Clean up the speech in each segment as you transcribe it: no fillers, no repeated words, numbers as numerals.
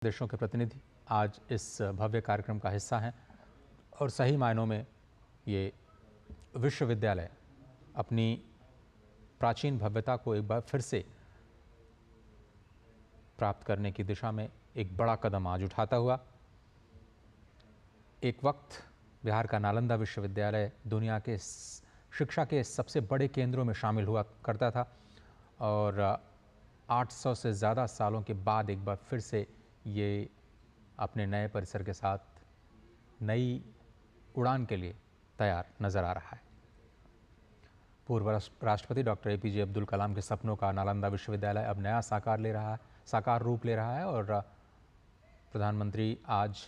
देशों के प्रतिनिधि आज इस भव्य कार्यक्रम का हिस्सा हैं और सही मायनों में ये विश्वविद्यालय अपनी प्राचीन भव्यता को एक बार फिर से प्राप्त करने की दिशा में एक बड़ा कदम आज उठाता हुआ। एक वक्त बिहार का नालंदा विश्वविद्यालय दुनिया के शिक्षा के सबसे बड़े केंद्रों में शामिल हुआ करता था और 800 से ज़्यादा सालों के बाद एक बार फिर से ये अपने नए परिसर के साथ नई उड़ान के लिए तैयार नज़र आ रहा है। पूर्व राष्ट्रपति डॉक्टर APJ अब्दुल कलाम के सपनों का नालंदा विश्वविद्यालय अब नया साकार रूप ले रहा है और प्रधानमंत्री आज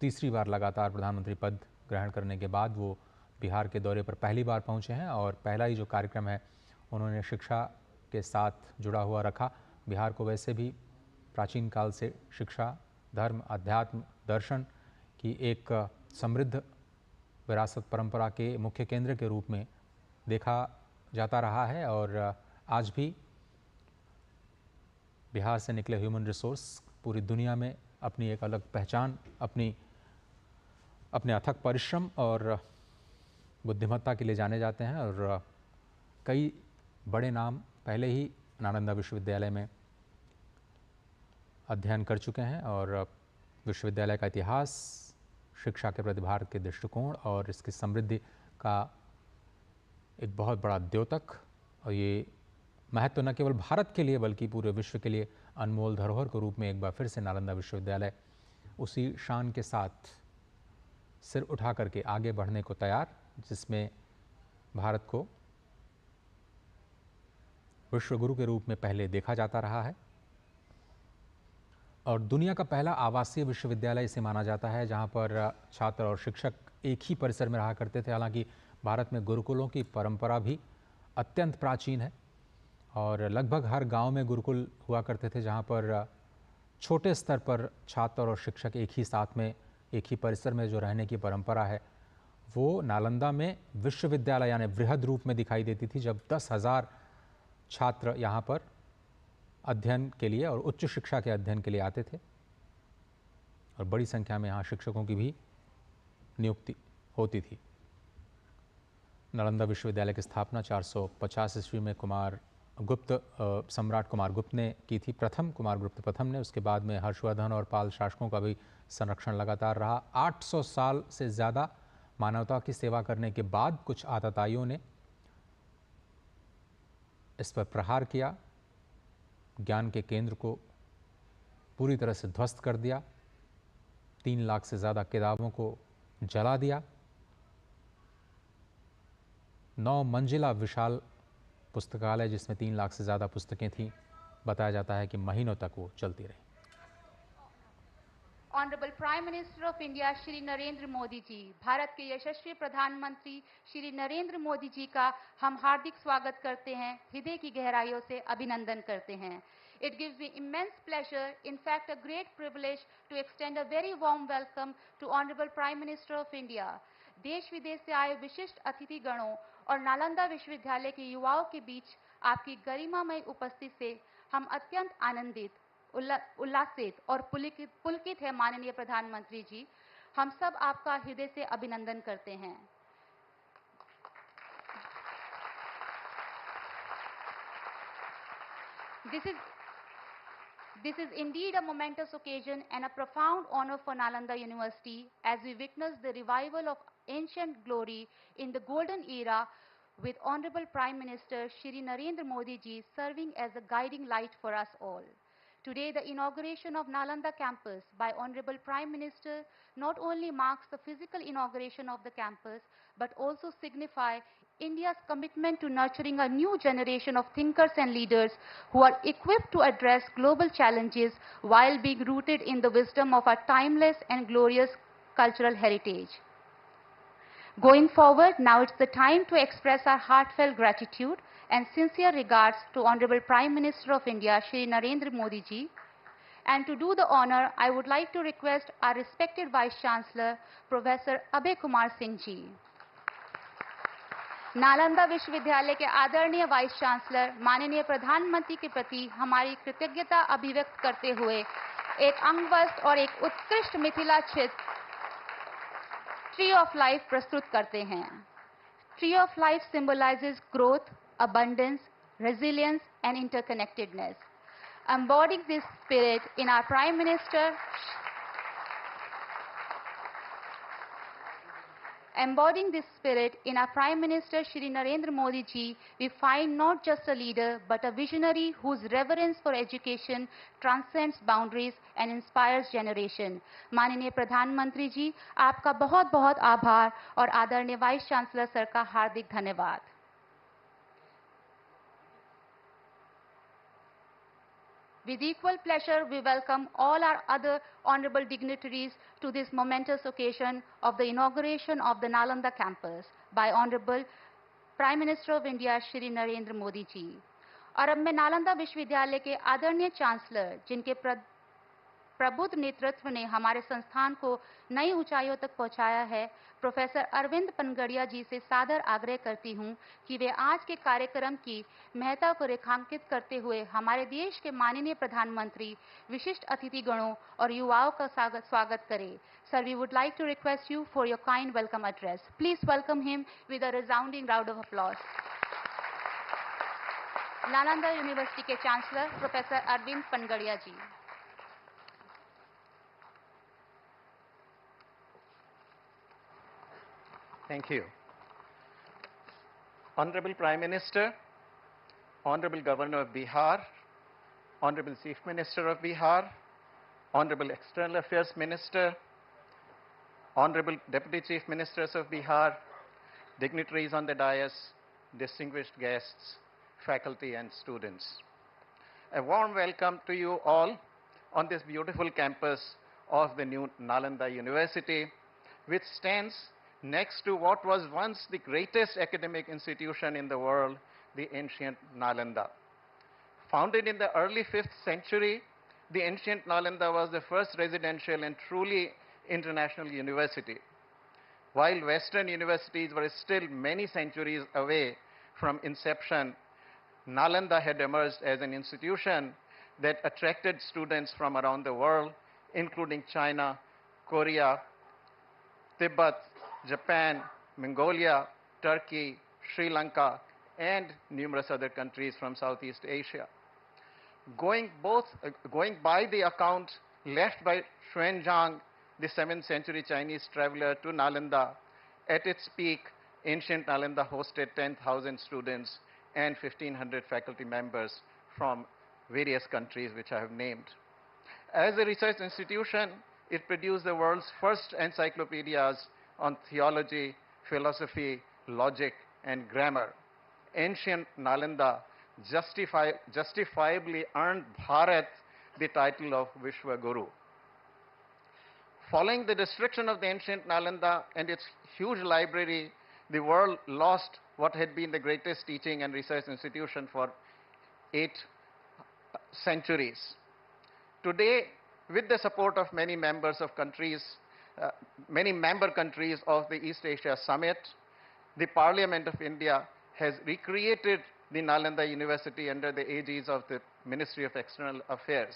तीसरी बार लगातार प्रधानमंत्री पद ग्रहण करने के बाद वो बिहार के दौरे पर पहली बार पहुंचे हैं और पहला ही जो कार्यक्रम है उन्होंने शिक्षा के साथ जुड़ा हुआ रखा। बिहार को वैसे भी प्राचीन काल से शिक्षा, धर्म, अध्यात्म, दर्शन की एक समृद्ध विरासत परंपरा के मुख्य केंद्र के रूप में देखा जाता रहा है और आज भी बिहार से निकले ह्यूमन रिसोर्स पूरी दुनिया में अपनी एक अलग पहचान, अपने अथक परिश्रम और बुद्धिमत्ता के लिए जाने जाते हैं और कई बड़े नाम पहले ही नालंदा विश्वविद्यालय में अध्ययन कर चुके हैं और विश्वविद्यालय का इतिहास, शिक्षा के प्रति भारत के दृष्टिकोण और इसकी समृद्धि का एक बहुत बड़ा द्योतक और ये महत्व न केवल भारत के लिए बल्कि पूरे विश्व के लिए अनमोल धरोहर के रूप में एक बार फिर से नालंदा विश्वविद्यालय उसी शान के साथ सिर उठा करके आगे बढ़ने को तैयार, जिसमें भारत को विश्वगुरु के रूप में पहले देखा जाता रहा है और दुनिया का पहला आवासीय विश्वविद्यालय इसे माना जाता है जहां पर छात्र और शिक्षक एक ही परिसर में रहा करते थे। हालांकि भारत में गुरुकुलों की परंपरा भी अत्यंत प्राचीन है और लगभग हर गांव में गुरुकुल हुआ करते थे जहां पर छोटे स्तर पर छात्र और शिक्षक एक ही साथ में एक ही परिसर में जो रहने की परंपरा है वो नालंदा में विश्वविद्यालय यानी वृहद रूप में दिखाई देती थी, जब 10,000 छात्र यहाँ पर अध्ययन के लिए और उच्च शिक्षा के अध्ययन के लिए आते थे और बड़ी संख्या में यहाँ शिक्षकों की भी नियुक्ति होती थी। नालंदा विश्वविद्यालय की स्थापना 450 ईस्वी में सम्राट कुमार गुप्त ने की थी, प्रथम कुमार गुप्त प्रथम ने। उसके बाद में हर्षवर्धन और पाल शासकों का भी संरक्षण लगातार रहा। 800 साल से ज़्यादा मानवता की सेवा करने के बाद कुछ आतताइयों ने इस पर प्रहार किया, ज्ञान के केंद्र को पूरी तरह से ध्वस्त कर दिया, 3 लाख से ज़्यादा किताबों को जला दिया, 9 मंजिला विशाल पुस्तकालय जिसमें 3 लाख से ज़्यादा पुस्तकें थीं, बताया जाता है कि महीनों तक वो चलती रही। Honourable prime minister of India Shri Narendra Modi ji, Bharat के यशस्वी प्रधानमंत्री श्री नरेंद्र मोदी जी का हम हार्दिक स्वागत करते हैं, हृदय की गहराइयों से अभिनंदन करते हैं। It gives me immense pleasure, in fact a great privilege, to extend a very warm welcome to Honorable Prime Minister of India. देश विदेश से आए विशिष्ट अतिथि गणों और नालंदा विश्वविद्यालय के युवाओं के बीच आपकी गरिमामय उपस्थिति से हम अत्यंत आनंदित, उल्लासित और पुलकित है। माननीय प्रधानमंत्री जी, हम सब आपका हृदय से अभिनंदन करते हैं। This is indeed a momentous occasion and a profound honor for Nalanda University as we witness the revival of ancient glory in the golden era with Honorable Prime Minister Shri Narendra Modi ji serving as a guiding light for us all. Today, the inauguration of Nalanda campus by Honorable Prime Minister not only marks the physical inauguration of the campus, but also signify India's commitment to nurturing a new generation of thinkers and leaders who are equipped to address global challenges while being rooted in the wisdom of our timeless and glorious cultural heritage. Going forward, now it's the time to express our heartfelt gratitude and sincere regards to Honorable Prime Minister of India, Shri Narendra Modi ji. And to do the honor, I would like to request our respected Vice Chancellor, Professor Abhay Kumar Singh ji. Nalanda विश्वविद्यालय के आदरणीय vice chancellor माननीय प्रधानमंत्री के प्रति हमारी कृतज्ञता अभिव्यक्त करते हुए एक अंगवस्त्र और एक उत्कृष्ट मिथिला चित्र ट्री ऑफ लाइफ प्रस्तुत करते हैं। Tree of life symbolizes growth, abundance, resilience and interconnectedness. Embodying this spirit in our Prime Minister Embodying this spirit in our Prime Minister Shri Narendra Modi ji, we find not just a leader but a visionary whose reverence for education transcends boundaries and inspires generation. माननीय प्रधानमंत्री जी, आपका बहुत बहुत आभार और आदरणीय vice chancellor sir का हार्दिक धन्यवाद। With equal pleasure, we welcome all our other honorable dignitaries to this momentous occasion of the inauguration of the Nalanda campus by Honorable Prime Minister of India, Shri Narendra Modi ji. और अब मैं नालंदा विश्वविद्यालय के आदरणीय chancellor, जिनके प्रबुद्ध नेतृत्व ने हमारे संस्थान को नई ऊंचाइयों तक पहुंचाया है, प्रोफेसर अरविंद पनगड़िया जी से सादर आग्रह करती हूं कि वे आज के कार्यक्रम की महत्ता को रेखांकित करते हुए हमारे देश के माननीय प्रधानमंत्री, विशिष्ट अतिथिगणों और युवाओं का स्वागत करें। Sir, we would like to request you for your kind welcome address. Please welcome him with a resounding round of applause. Nalanda university के chancellor professor Arvind Panagariya ji. Thank you. Honorable Prime Minister, Honorable Governor of Bihar, Honorable Chief Minister of Bihar, Honorable External Affairs Minister, Honorable Deputy Chief Ministers of Bihar, dignitaries on the dais, distinguished guests, faculty and students. A warm welcome to you all on this beautiful campus of the new Nalanda University, which stands next to what was once the greatest academic institution in the world, the ancient Nalanda. Founded in the early 5th century, the ancient Nalanda was the first residential and truly international university. While Western universities were still many centuries away from inception, Nalanda had emerged as an institution that attracted students from around the world, including China, Korea, Tibet, Japan, Mongolia, Turkey, Sri Lanka, and numerous other countries from Southeast Asia. Going by the account left by Xuanzang, the 7th century Chinese traveler, to Nalanda, at its peak, ancient Nalanda hosted 10,000 students and 1,500 faculty members from various countries which I have named. As a research institution, it produced the world's first encyclopedias on theology, philosophy, logic, and grammar. Ancient Nalanda justifiably earned Bharat the title of Vishwaguru. Following the destruction of the ancient Nalanda and its huge library, the world lost what had been the greatest teaching and research institution for 8 centuries. Today, with the support of many members of countries, many member countries of the East Asia Summit, the Parliament of India has recreated the Nalanda University under the aegis of the Ministry of External Affairs.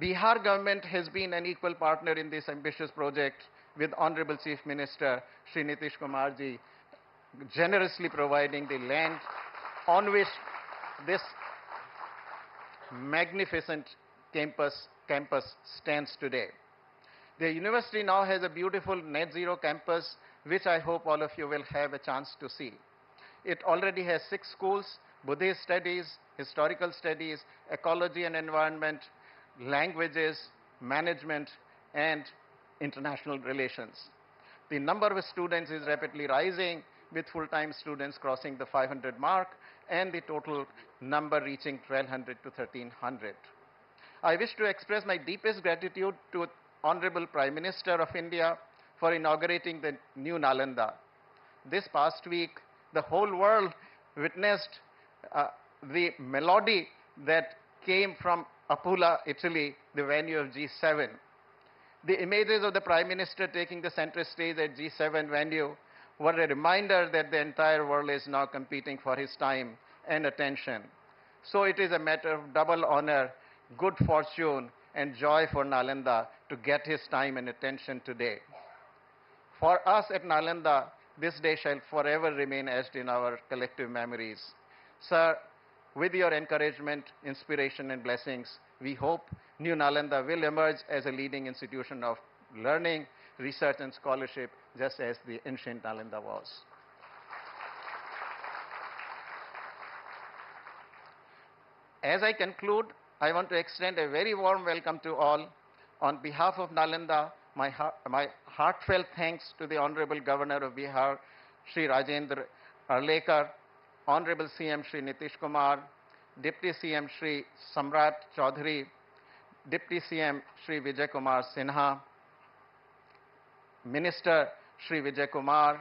Bihar government has been an equal partner in this ambitious project, with Honorable Chief Minister Shri Nitish Kumar ji generously providing the land on which this magnificent campus stands today. The university now has a beautiful net zero campus, which I hope all of you will have a chance to see. It already has 6 schools: Buddhist studies, historical studies, ecology and environment, languages, management, and international relations. The number of students is rapidly rising, with full-time students crossing the 500 mark and the total number reaching 1,200 to 1,300. I wish to express my deepest gratitude to Honorable Prime Minister of India for inaugurating the new Nalanda. This past week, the whole world witnessed the melody that came from Apula, Italy, the venue of G7. The images of the Prime Minister taking the center stage at G7 venue were a reminder that the entire world is now competing for his time and attention. So it is a matter of double honor, good fortune, and joy for Nalanda to get his time and attention today. For us at Nalanda, this day shall forever remain etched in our collective memories. Sir, with your encouragement, inspiration, and blessings, we hope New Nalanda will emerge as a leading institution of learning, research, and scholarship, just as the ancient Nalanda was. As I conclude, I want to extend a very warm welcome to all. On behalf of Nalanda, my heartfelt thanks to the Honorable Governor of Bihar, Shri Rajendra Arlekar, Honorable CM Shri Nitish Kumar, Deputy CM Shri Samrat Chaudhary, Deputy CM Shri Vijay Kumar Sinha, Minister Shri Vijay Kumar,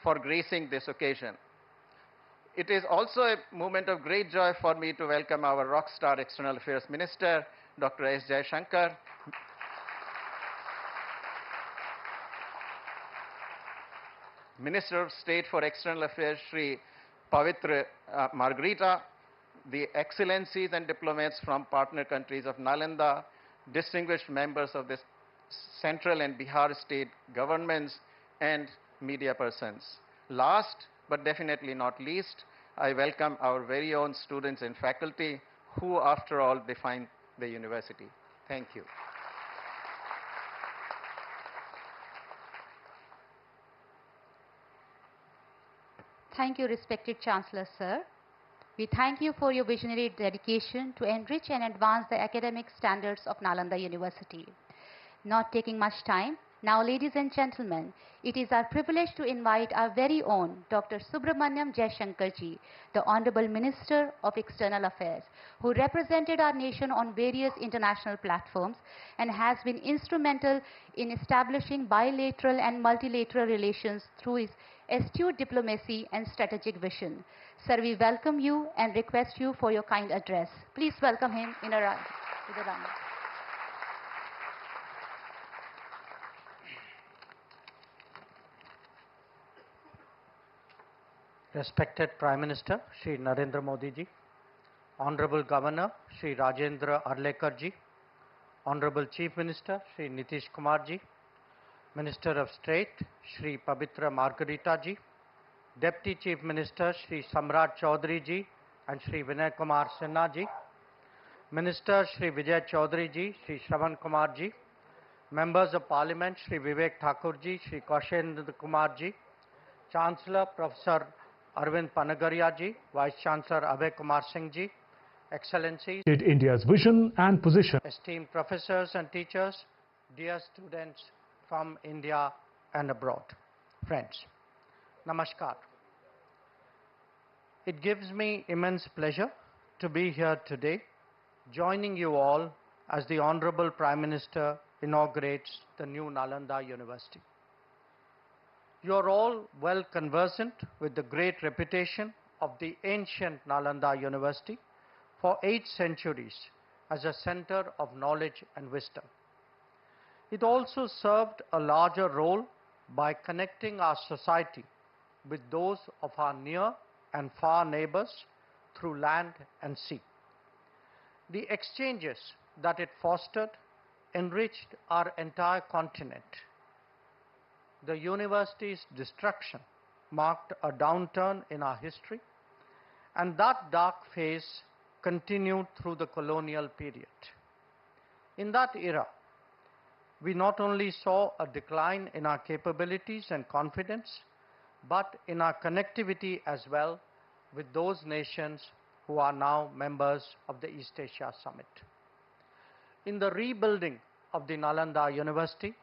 for gracing this occasion. It is also a moment of great joy for me to welcome our rockstar External Affairs Minister, Dr. S. Jaishankar, Minister of State for External Affairs, Shri Pavitra Margarita, the excellencies and diplomats from partner countries of Nalanda, distinguished members of the central and Bihar state governments, and media persons. Last but definitely not least, I welcome our very own students and faculty who, after all, define the university. Thank you. Thank you, respected Chancellor, sir. We thank you for your visionary dedication to enrich and advance the academic standards of Nalanda University. Not taking much time, now, ladies and gentlemen, it is our privilege to invite our very own Dr. Subramaniam Jaishankar ji, the Honorable Minister of External Affairs, who represented our nation on various international platforms and has been instrumental in establishing bilateral and multilateral relations through his astute diplomacy and strategic vision. Sir, we welcome you and request you for your kind address. Please welcome him in a round. With a round. Respected Prime Minister Shri Narendra Modi ji, Honorable Governor Shri Rajendra Arlekar ji, Honorable Chief Minister Shri Nitish Kumar ji, Minister of State Shri Pavitra Margarita ji, Deputy Chief Minister Shri Samrat Chaudhary ji and Shri Vinay Kumar Sinha ji, Minister Shri Vijay Chaudhary ji, Shri Shravan Kumar ji, Members of Parliament Shri Vivek Thakur ji, Shri Kaushendra Kumar ji, Chancellor Professor Arvind Panagaria ji, Vice Chancellor Abhay Kumar Singh ji, Excellencies, India's vision and position. Esteemed professors and teachers, dear students from India and abroad, friends, Namaskar. It gives me immense pleasure to be here today, joining you all as the Honorable Prime Minister inaugurates the new Nalanda University. You are all well conversant with the great reputation of the ancient Nalanda University for 8 centuries as a center of knowledge and wisdom. It also served a larger role by connecting our society with those of our near and far neighbors through land and sea. The exchanges that it fostered enriched our entire continent. The university's destruction marked a downturn in our history, and that dark phase continued through the colonial period. In that era, we not only saw a decline in our capabilities and confidence, but in our connectivity as well with those nations who are now members of the East Asia Summit. In the rebuilding of the Nalanda University,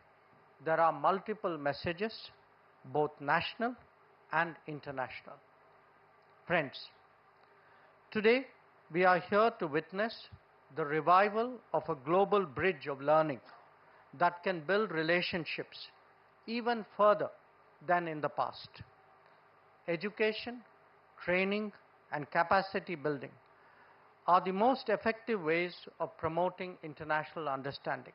there are multiple messages, both national and international. Friends, today we are here to witness the revival of a global bridge of learning that can build relationships even further than in the past. Education, training, and capacity building are the most effective ways of promoting international understanding.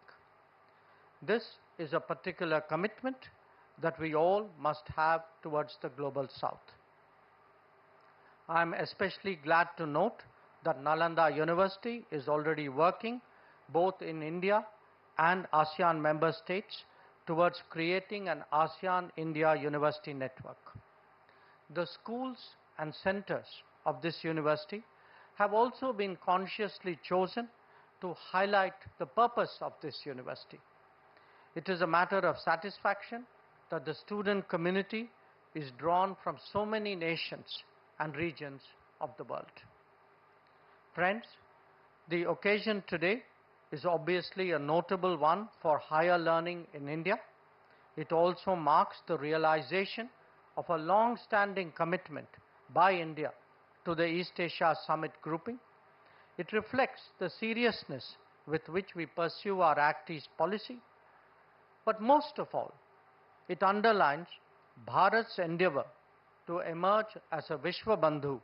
This is a particular commitment that we all must have towards the global south. I am especially glad to note that Nalanda University is already working both in India and ASEAN member states, towards creating an ASEAN-India university network. The schools and centers of this university have also been consciously chosen to highlight the purpose of this university. It is a matter of satisfaction that the student community is drawn from so many nations and regions of the world. Friends, the occasion today is obviously a notable one for higher learning in India. It also marks the realization of a long-standing commitment by India to the East Asia Summit grouping. It reflects the seriousness with which we pursue our Act East policy, but most of all, it underlines Bharat's endeavor to emerge as a Vishwabandhu,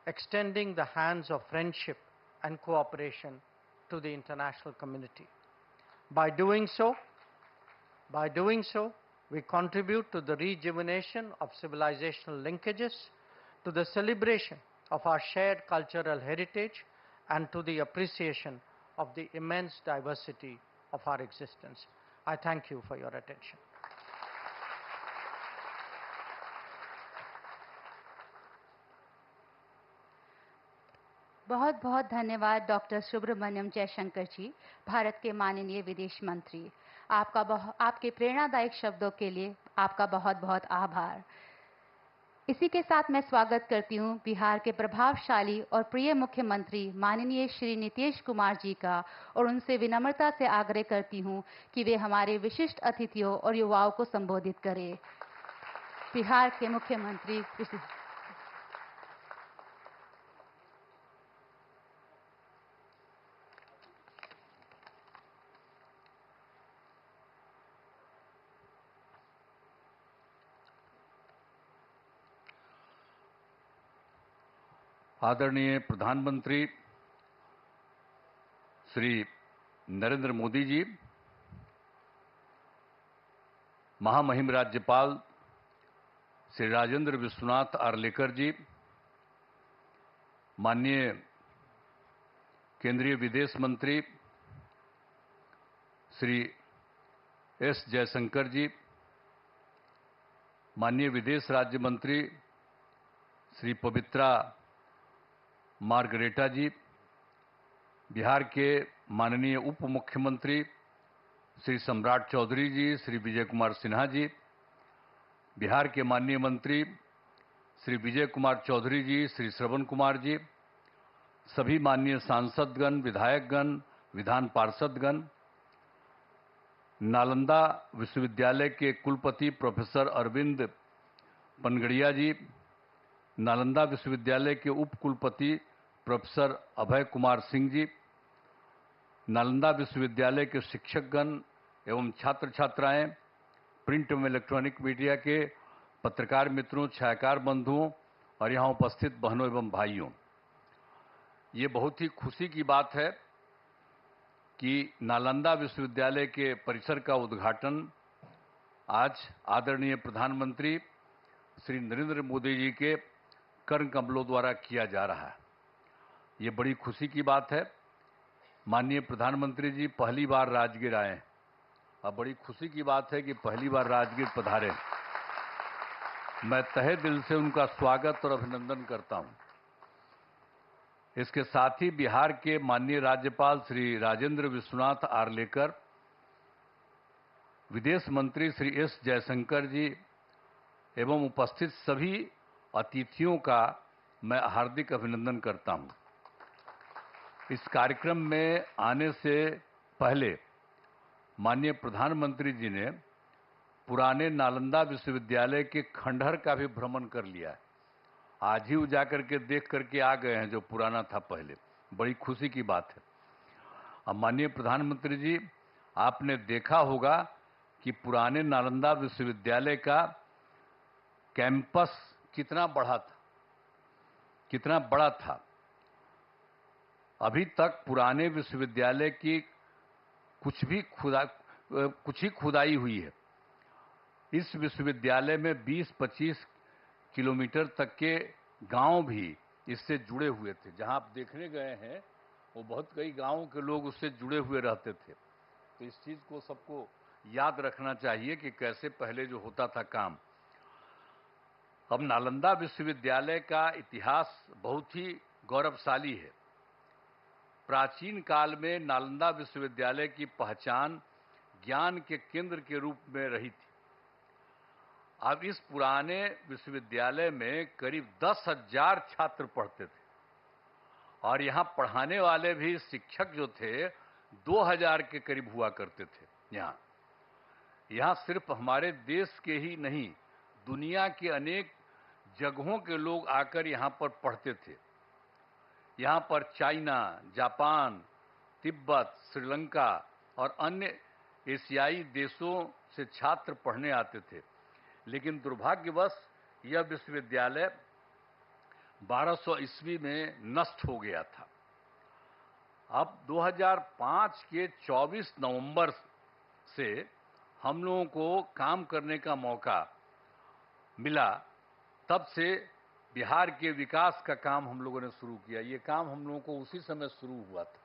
extending the hands of friendship and cooperation to the international community. By doing so, we contribute to the rejuvenation of civilizational linkages, to the celebration of our shared cultural heritage, and to the appreciation of the immense diversity of our existence. I thank you for your attention. बहुत बहुत धन्यवाद doctor Subramaniam Jaishankar जी, भारत के माननीय विदेश मंत्री। आपके प्रेरणादायक शब्दों के लिए आपका बहुत बहुत आभार। इसी के साथ मैं स्वागत करती हूं बिहार के प्रभावशाली और प्रिय मुख्यमंत्री माननीय श्री नीतीश कुमार जी का, और उनसे विनम्रता से आग्रह करती हूं कि वे हमारे विशिष्ट अतिथियों और युवाओं को संबोधित करें। बिहार के मुख्यमंत्री आदरणीय प्रधानमंत्री श्री नरेंद्र मोदी जी, महामहिम राज्यपाल श्री राजेंद्र विश्वनाथ आर्लेकर जी, माननीय केंद्रीय विदेश मंत्री श्री एस जयशंकर जी, माननीय विदेश राज्य मंत्री श्री पवित्रा मार्गरेटा जी, बिहार के माननीय उप मुख्यमंत्री श्री सम्राट चौधरी जी, श्री विजय कुमार सिन्हा जी, बिहार के माननीय मंत्री श्री विजय कुमार चौधरी जी, श्री श्रवण कुमार जी, सभी माननीय सांसदगण, विधायकगण, विधान पार्षदगण, नालंदा विश्वविद्यालय के कुलपति प्रोफेसर अरविंद पनगड़िया जी, नालंदा विश्वविद्यालय के उप कुलपति प्रोफेसर अभय कुमार सिंह जी, नालंदा विश्वविद्यालय के शिक्षकगण एवं छात्र छात्राएं, प्रिंट एवं इलेक्ट्रॉनिक मीडिया के पत्रकार मित्रों, छायाकार बंधुओं और यहाँ उपस्थित बहनों एवं भाइयों, ये बहुत ही खुशी की बात है कि नालंदा विश्वविद्यालय के परिसर का उद्घाटन आज आदरणीय प्रधानमंत्री श्री नरेंद्र मोदी जी के कर्ण कमलों द्वारा किया जा रहा है। ये बड़ी खुशी की बात है। माननीय प्रधानमंत्री जी पहली बार राजगीर आए और बड़ी खुशी की बात है कि पहली बार राजगीर पधारे। मैं तहे दिल से उनका स्वागत और अभिनंदन करता हूं। इसके साथ ही बिहार के माननीय राज्यपाल श्री राजेंद्र विश्वनाथ आर्लेकर, विदेश मंत्री श्री एस जयशंकर जी एवं उपस्थित सभी अतिथियों का मैं हार्दिक अभिनंदन करता हूं। इस कार्यक्रम में आने से पहले माननीय प्रधानमंत्री जी ने पुराने नालंदा विश्वविद्यालय के खंडहर का भी भ्रमण कर लिया है। आज ही जाकर के देख करके आ गए हैं जो पुराना था पहले। बड़ी खुशी की बात है। अब माननीय प्रधानमंत्री जी, आपने देखा होगा कि पुराने नालंदा विश्वविद्यालय का कैंपस कितना बड़ा था। अभी तक पुराने विश्वविद्यालय की कुछ ही खुदाई हुई है। इस विश्वविद्यालय में 20-25 किलोमीटर तक के गांव भी इससे जुड़े हुए थे। जहां आप देखने गए हैं वो बहुत कई गांवों के लोग उससे जुड़े हुए रहते थे। तो इस चीज को सबको याद रखना चाहिए कि कैसे पहले जो होता था काम। अब नालंदा विश्वविद्यालय का इतिहास बहुत ही गौरवशाली है। प्राचीन काल में नालंदा विश्वविद्यालय की पहचान ज्ञान के केंद्र के रूप में रही थी। अब इस पुराने विश्वविद्यालय में करीब 10,000 छात्र पढ़ते थे और यहाँ पढ़ाने वाले भी शिक्षक जो थे 2,000 के करीब हुआ करते थे। यहाँ सिर्फ हमारे देश के ही नहीं, दुनिया के अनेक जगहों के लोग आकर यहाँ पर पढ़ते थे। यहाँ पर चाइना, जापान, तिब्बत, श्रीलंका और अन्य एशियाई देशों से छात्र पढ़ने आते थे। लेकिन दुर्भाग्यवश यह विश्वविद्यालय 1200 ईस्वी में नष्ट हो गया था। अब 2005 के 24 नवंबर से हम लोगों को काम करने का मौका मिला। तब से बिहार के विकास का काम हम लोगों ने शुरू किया। ये काम हम लोगों को उसी समय शुरू हुआ था।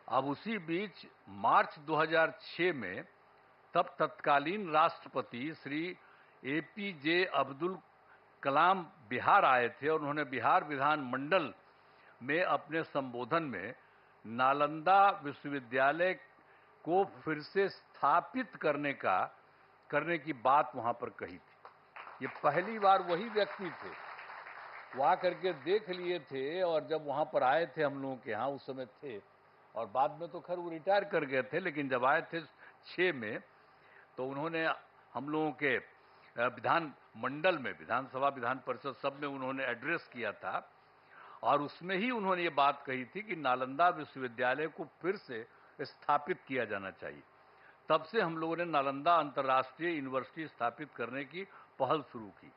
अब उसी बीच मार्च 2006 में तब तत्कालीन राष्ट्रपति श्री एपीजे अब्दुल कलाम बिहार आए थे और उन्होंने बिहार विधान मंडल में अपने संबोधन में नालंदा विश्वविद्यालय को फिर से स्थापित करने की बात वहां पर कही थी। ये पहली बार वही व्यक्ति थे, वो आकर के देख लिए थे और जब वहां पर आए थे हम लोगों के यहाँ उस समय थे और बाद में तो खैर वो रिटायर कर गए थे, लेकिन जब आए थे 6 में तो उन्होंने हम लोगों के विधान मंडल में, विधानसभा विधान परिषद सब में उन्होंने एड्रेस किया था और उसमें ही उन्होंने ये बात कही थी कि नालंदा विश्वविद्यालय को फिर से स्थापित किया जाना चाहिए। तब से हम लोगों ने नालंदा अंतर्राष्ट्रीय यूनिवर्सिटी स्थापित करने की पहल शुरू की।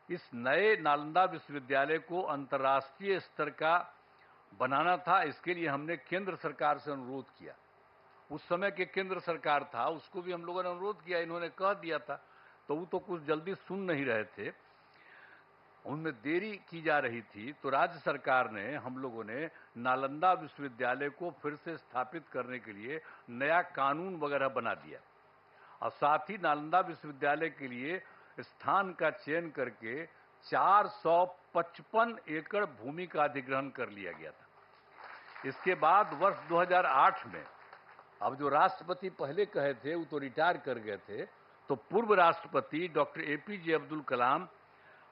इस नए नालंदा विश्वविद्यालय को अंतर्राष्ट्रीय स्तर का बनाना था। इसके लिए हमने केंद्र सरकार से अनुरोध किया। उस समय के केंद्र सरकार था, उसको भी हम लोगों ने अनुरोध किया, इन्होंने कह दिया था, तो वो तो कुछ जल्दी सुन नहीं रहे थे, उनमें देरी की जा रही थी। तो राज्य सरकार ने, हम लोगों ने नालंदा विश्वविद्यालय को फिर से स्थापित करने के लिए नया कानून वगैरह बना दिया और साथ ही नालंदा विश्वविद्यालय के लिए स्थान का चयन करके 455 एकड़ भूमि का अधिग्रहण कर लिया गया था। इसके बाद वर्ष 2008 में, अब जो राष्ट्रपति पहले कहे थे वो तो रिटायर कर गए थे, तो पूर्व राष्ट्रपति डॉक्टर एपीजे अब्दुल कलाम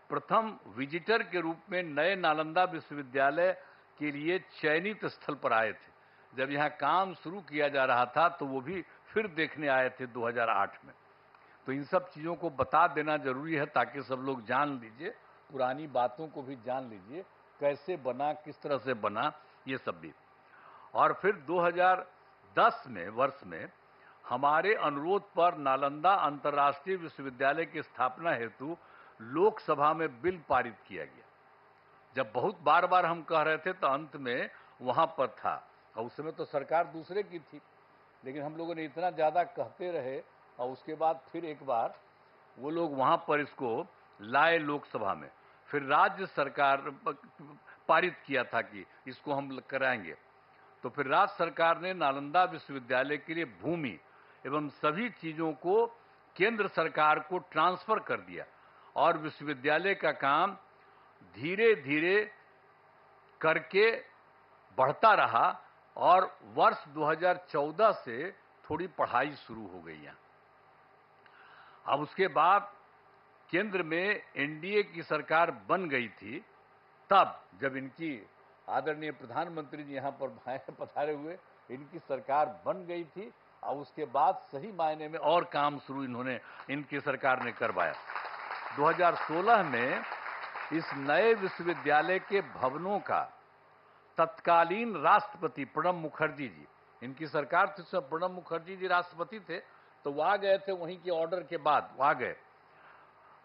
प्रथम विजिटर के रूप में नए नालंदा विश्वविद्यालय के लिए चयनित स्थल पर आए थे। जब यहाँ काम शुरू किया जा रहा था तो वो भी फिर देखने आए थे 2008 में। तो इन सब चीज़ों को बता देना जरूरी है ताकि सब लोग जान लीजिए, पुरानी बातों को भी जान लीजिए, कैसे बना, किस तरह से बना, ये सब भी। और फिर 2010 वर्ष में हमारे अनुरोध पर नालंदा अंतर्राष्ट्रीय विश्वविद्यालय की स्थापना हेतु लोकसभा में बिल पारित किया गया। जब बहुत बार बार हम कह रहे थे तो अंत में वहां पर था, और उस समय तो सरकार दूसरे की थी, लेकिन हम लोगों ने इतना ज्यादा कहते रहे और उसके बाद फिर एक बार वो लोग वहां पर इसको लाए लोकसभा में। फिर राज्य सरकार पारित किया था कि इसको हम कराएंगे। तो फिर राज्य सरकार ने नालंदा विश्वविद्यालय के लिए भूमि एवं सभी चीजों को केंद्र सरकार को ट्रांसफर कर दिया और विश्वविद्यालय का काम धीरे धीरे करके बढ़ता रहा और वर्ष 2014 से थोड़ी पढ़ाई शुरू हो गई यहाँ। अब उसके बाद केंद्र में एनडीए की सरकार बन गई थी। तब जब इनकी आदरणीय प्रधानमंत्री जी यहाँ पर पधारे हुए, इनकी सरकार बन गई थी और उसके बाद सही मायने में और काम शुरू इनकी सरकार ने करवाया। 2016 में इस नए विश्वविद्यालय के भवनों का तत्कालीन राष्ट्रपति प्रणब मुखर्जी जी, इनकी सरकार थी, प्रणब मुखर्जी जी राष्ट्रपति थे, तो वो आ गए थे, वहीं के ऑर्डर के बाद वो आ गए।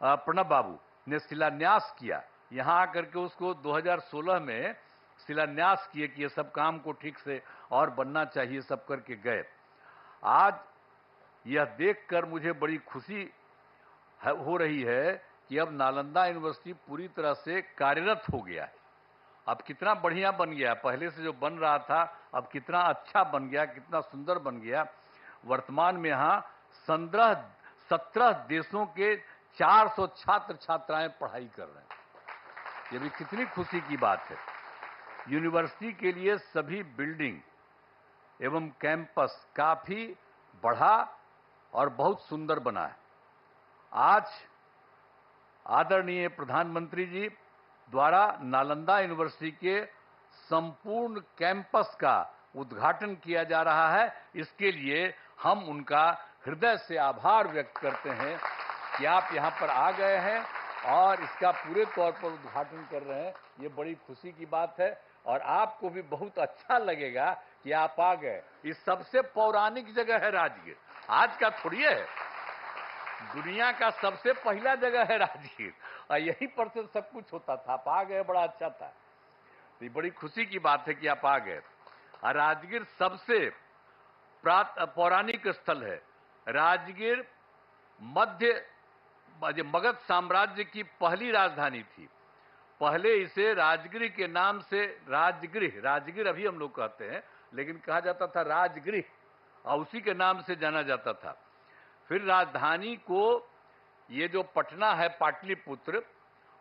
प्रणब बाबू ने शिलान्यास किया, यहाँ आकर के उसको 2016 में शिलान्यास किए कि ये सब काम को ठीक से और बनना चाहिए, सब करके गए। आज यह देखकर मुझे बड़ी खुशी हो रही है कि अब नालंदा यूनिवर्सिटी पूरी तरह से कार्यरत हो गया है अब कितना बढ़िया बन गया, पहले से जो बन रहा था अब कितना अच्छा बन गया, कितना सुंदर बन गया। वर्तमान में यहाँ 17 देशों के 400 छात्र छात्राएं पढ़ाई कर रहे हैं। ये भी कितनी खुशी की बात है। यूनिवर्सिटी के लिए सभी बिल्डिंग एवं कैंपस काफी बढ़ा और बहुत सुंदर बना है। आज आदरणीय प्रधानमंत्री जी द्वारा नालंदा यूनिवर्सिटी के संपूर्ण कैंपस का उद्घाटन किया जा रहा है। इसके लिए हम उनका हृदय से आभार व्यक्त करते हैं कि आप यहाँ पर आ गए हैं और इसका पूरे तौर पर उद्घाटन कर रहे हैं। ये बड़ी खुशी की बात है और आपको भी बहुत अच्छा लगेगा कि आप आ गए। इस सबसे पौराणिक जगह है राजगीर, आज का थोड़ी है। दुनिया का सबसे पहला जगह है राजगीर और यहीं पर से सब कुछ होता था। आप आ गए, बड़ा अच्छा था। तो ये बड़ी खुशी की बात है कि आप आ गए। और राजगीर सबसे पौराणिक स्थल है। राजगीर मगध साम्राज्य की पहली राजधानी थी। पहले इसे राजगृह के नाम से राजगीर अभी हम लोग कहते हैं, लेकिन कहा जाता था राजगृह और उसी के नाम से जाना जाता था। फिर राजधानी को ये जो पटना है पाटलिपुत्र,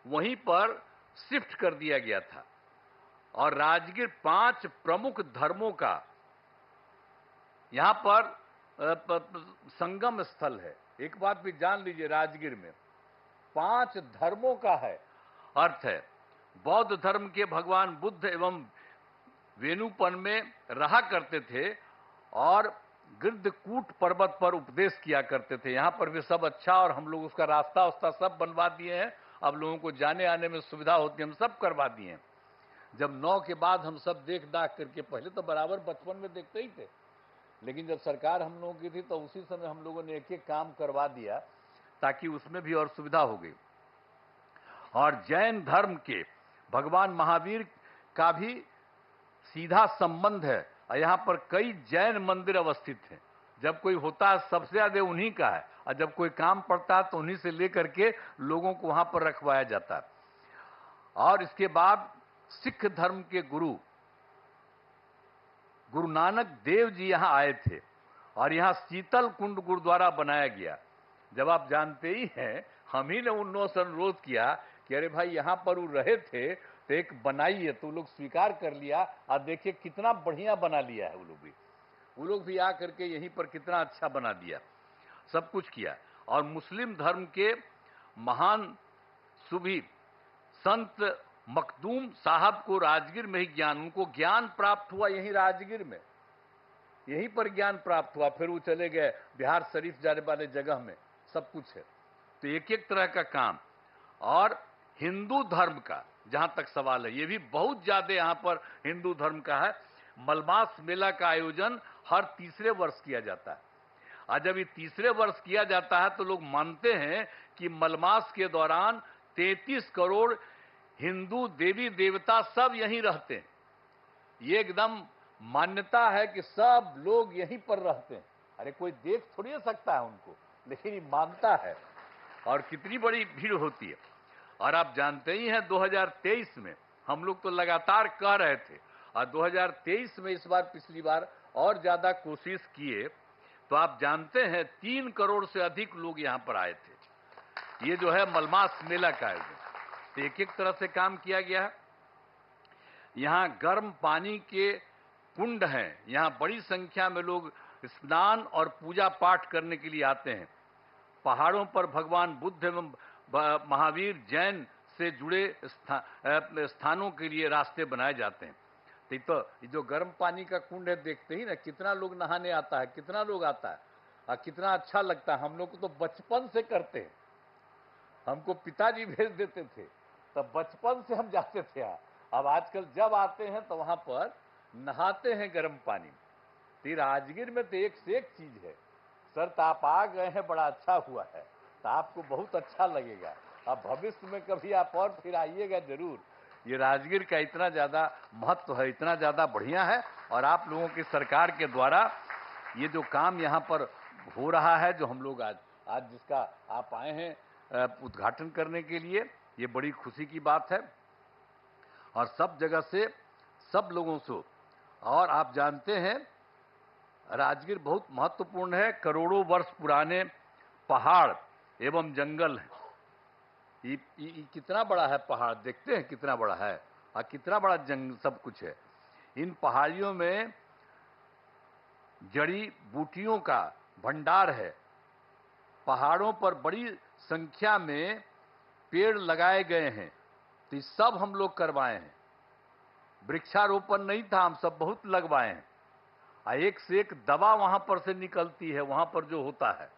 वहीं पर शिफ्ट कर दिया गया था। और राजगीर 5 प्रमुख धर्मों का यहां पर संगम स्थल है। एक बात भी जान लीजिए, राजगीर में 5 धर्मों का है अर्थ है। बौद्ध धर्म के भगवान बुद्ध एवं वेणुपन में रहा करते थे और गिरधकूट पर्वत पर उपदेश किया करते थे। यहाँ पर भी सब अच्छा, और हम लोग उसका रास्ता सब बनवा दिए हैं। अब लोगों को जाने आने में सुविधा होती है, हम सब करवा दिए हैं। जब 9 के बाद हम सब देख दाख करके, पहले तो बराबर बचपन में देखते ही थे, लेकिन जब सरकार हम लोगों की थी तो उसी समय हम लोगों ने एक एक काम करवा दिया ताकि उसमें भी और सुविधा हो गई। और जैन धर्म के भगवान महावीर का भी सीधा संबंध है और यहाँ पर कई जैन मंदिर अवस्थित हैं। जब कोई होता है सबसे ज्यादा उन्हीं का है, और जब कोई काम पड़ता है तो उन्हीं से लेकर के लोगों को वहां पर रखवाया जाता है। और इसके बाद सिख धर्म के गुरु नानक देव जी यहाँ आए थे और यहाँ शीतल कुंड गुरुद्वारा बनाया गया। जब आप जानते ही हैं, हम ही ने उन से अनुरोध किया कि अरे भाई यहाँ पर वो रहे थे तो एक बनाइए, तो लोग स्वीकार कर लिया। और देखिए कितना बढ़िया बना लिया है वो लोग भी आकर के यहीं पर कितना अच्छा बना दिया, सब कुछ किया। और मुस्लिम धर्म के महान सूफी संत मखदूम साहब को राजगीर में ही उनको ज्ञान प्राप्त हुआ, यहीं राजगीर में, यहीं पर ज्ञान प्राप्त हुआ। फिर वो चले गए बिहार शरीफ जाने वाले जगह में, सब कुछ है। तो एक एक तरह का काम। और हिंदू धर्म का जहां तक सवाल है, ये भी बहुत ज्यादा यहाँ पर हिंदू धर्म का है। मलमास मेला का आयोजन हर तीसरे वर्ष किया जाता है। और जब ये तीसरे वर्ष किया जाता है तो लोग मानते हैं कि मलमास के दौरान 33 करोड़ हिंदू देवी देवता सब यहीं रहते हैं। ये एकदम मान्यता है कि सब लोग यहीं पर रहते हैं। अरे कोई देख थोड़ी सकता है उनको, लेकिन ये मानता है। और कितनी बड़ी भीड़ होती है। और आप जानते ही हैं 2023 में हम लोग तो लगातार कह रहे थे, और 2023 में इस बार पिछली बार और ज्यादा कोशिश किए, तो आप जानते हैं 3 करोड़ से अधिक लोग यहां पर आए थे। ये जो है मलमास मेला का आयोजन, तो एक एक तरह से काम किया गया है। यहाँ गर्म पानी के कुंड हैं, यहाँ बड़ी संख्या में लोग स्नान और पूजा पाठ करने के लिए आते हैं। पहाड़ों पर भगवान बुद्ध एवं महावीर जैन से जुड़े स्थानों के लिए रास्ते बनाए जाते हैं। तो जो गर्म पानी का कुंड है, देखते ही ना कितना लोग नहाने आता है, कितना लोग आता है और कितना अच्छा लगता है। हम लोग को तो बचपन से करते हैं, हमको पिताजी भेज देते थे, तब बचपन से हम जाते थे। अब आजकल जब आते हैं तो वहां पर नहाते हैं गर्म पानी। तो राजगीर में तो एक से एक चीज है। सर तो आप आ गए हैं, बड़ा अच्छा हुआ है, तो आपको बहुत अच्छा लगेगा। अब भविष्य में कभी आप और फिर आइएगा जरूर। ये राजगीर का इतना ज्यादा महत्व है, इतना ज्यादा बढ़िया है। और आप लोगों की सरकार के द्वारा ये जो काम यहाँ पर हो रहा है, जो हम लोग आज जिसका आप आए हैं उद्घाटन करने के लिए, ये बड़ी खुशी की बात है। और सब जगह से, सब लोगों से। और आप जानते हैं राजगीर बहुत महत्वपूर्ण है, करोड़ों वर्ष पुराने पहाड़ एवं जंगल है। ये कितना बड़ा है पहाड़, देखते हैं कितना बड़ा है और कितना बड़ा जंगल सब कुछ है। इन पहाड़ियों में जड़ी बूटियों का भंडार है। पहाड़ों पर बड़ी संख्या में पेड़ लगाए गए हैं, तो ये सब हम लोग करवाए हैं। वृक्षारोपण नहीं था, हम सब बहुत लगवाए हैं। और एक से एक दवा वहां पर से निकलती है, वहां पर जो होता है,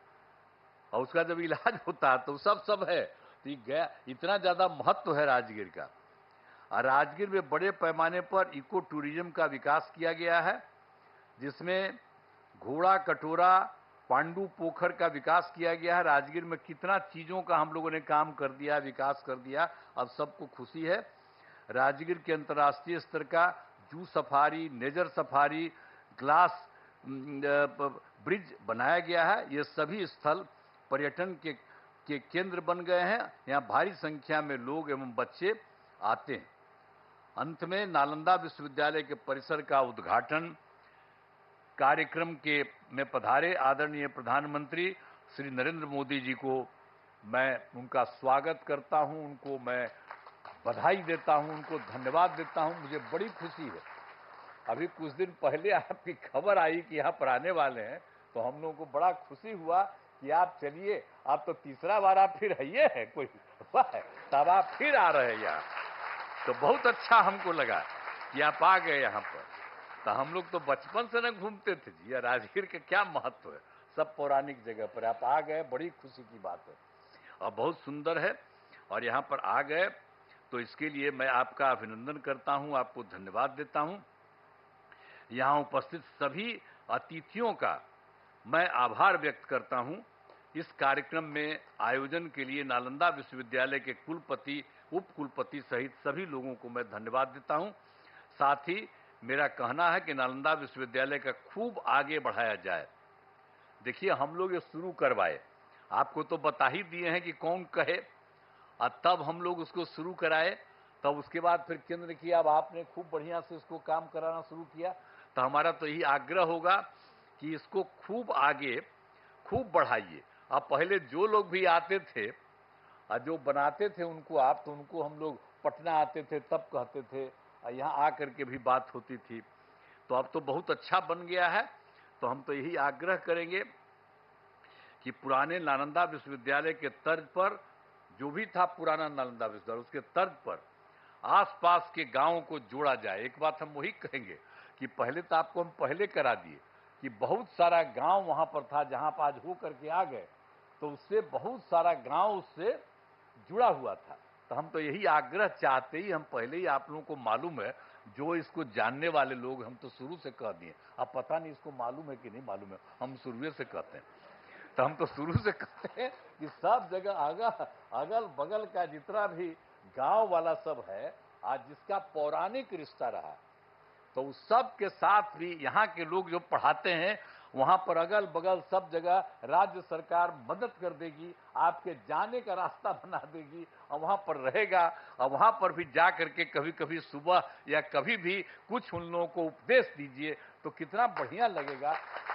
और उसका जब इलाज होता है तो सब है। तो ये इतना ज्यादा महत्व है राजगीर का। और राजगीर में बड़े पैमाने पर इको टूरिज्म का विकास किया गया है, जिसमें घोड़ा कटोरा पांडु पोखर का विकास किया गया है। राजगीर में कितना चीजों का हम लोगों ने काम कर दिया, विकास कर दिया, अब सबको खुशी है। राजगीर के अंतर्राष्ट्रीय स्तर का zoo safari, nature safari, glass bridge बनाया गया है। ये सभी स्थल पर्यटन के केंद्र बन गए हैं। यहाँ भारी संख्या में लोग एवं बच्चे आते हैं। अंत में नालंदा विश्वविद्यालय के परिसर का उद्घाटन कार्यक्रम में पधारे आदरणीय प्रधानमंत्री श्री नरेंद्र मोदी जी को मैं उनका स्वागत करता हूं, उनको मैं बधाई देता हूं, उनको धन्यवाद देता हूं। मुझे बड़ी खुशी है। अभी कुछ दिन पहले आपकी खबर आई कि यहाँ पर आने वाले हैं, तो हम लोगों को बड़ा खुशी हुआ कि आप चलिए, आप तो तीसरा बार आप फिर आइए हैं, कोई है तब आप फिर आ रहे हैं यहाँ, तो बहुत अच्छा हमको लगा कि आप आ गए यहाँ पर। तो हम लोग तो बचपन से न घूमते थे जी, राजगीर का क्या महत्व है, सब पौराणिक जगह पर आप आ गए, बड़ी खुशी की बात है और बहुत सुंदर है। और यहाँ पर आ गए तो इसके लिए मैं आपका अभिनंदन करता हूँ, आपको धन्यवाद देता हूँ। यहाँ उपस्थित सभी अतिथियों का मैं आभार व्यक्त करता हूँ। इस कार्यक्रम में आयोजन के लिए नालंदा विश्वविद्यालय के कुलपति, उप कुलपति सहित सभी लोगों को मैं धन्यवाद देता हूँ। साथ ही मेरा कहना है कि नालंदा विश्वविद्यालय का खूब आगे बढ़ाया जाए। देखिए, हम लोग ये शुरू करवाए, आपको तो बता ही दिए हैं कि कौन कहे, और तब हम लोग उसको शुरू कराए, तब उसके बाद फिर केंद्र किया, अब आपने खूब बढ़िया से इसको काम कराना शुरू किया। तो हमारा तो यही आग्रह होगा कि इसको खूब आगे खूब बढ़ाइए। अब पहले जो लोग भी आते थे और जो बनाते थे उनको आप, तो उनको हम लोग पटना आते थे तब कहते थे, और यहाँ आकर के भी बात होती थी। तो अब तो बहुत अच्छा बन गया है। तो हम तो यही आग्रह करेंगे कि पुराने नालंदा विश्वविद्यालय के तर्ज पर, जो भी था पुराना नालंदा विश्वविद्यालय, उसके तर्ज पर आसपास के गांवों को जोड़ा जाए। एक बात हम वही कहेंगे कि पहले तो आपको हम पहले करा दिए कि बहुत सारा गांव वहां पर था, जहां पर आज हो करके आ गए, तो उससे बहुत सारा गांव उससे जुड़ा हुआ था। तो हम तो यही आग्रह चाहते ही, हम पहले ही आप लोगों को मालूम है, जो इसको जानने वाले लोग, हम तो शुरू से कह दिए। अब पता नहीं इसको मालूम है कि नहीं मालूम है, हम शुरू से कहते हैं। तो हम तो शुरू से कहते हैं कि सब जगह अगल बगल का जितना भी गांव वाला सब है, आज जिसका पौराणिक रिश्ता रहा, तो उस सब के साथ भी यहाँ के लोग जो पढ़ाते हैं, वहां पर अगल बगल सब जगह राज्य सरकार मदद कर देगी, आपके जाने का रास्ता बना देगी, और वहां पर रहेगा। और वहां पर भी जा करके कभी कभी सुबह या कभी भी कुछ उन लोगों को उपदेश दीजिए, तो कितना बढ़िया लगेगा।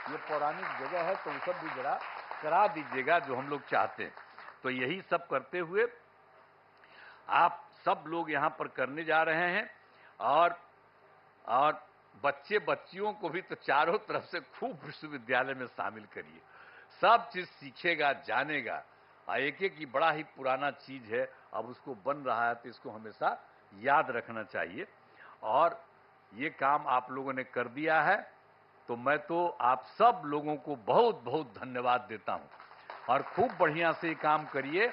ये पौराणिक जगह है, तो वो सब भी जरा करा दीजिएगा जो हम लोग चाहते हैं। तो यही सब करते हुए आप सब लोग यहाँ पर करने जा रहे हैं। और बच्चे बच्चियों को भी तो चारों तरफ से खूब विश्वविद्यालय में शामिल करिए, सब चीज सीखेगा, जानेगा। एक एक की बड़ा ही पुराना चीज है, अब उसको बन रहा है, तो इसको हमेशा याद रखना चाहिए। और ये काम आप लोगों ने कर दिया है, तो मैं तो आप सब लोगों को बहुत बहुत धन्यवाद देता हूं। और खूब बढ़िया से ये काम करिए।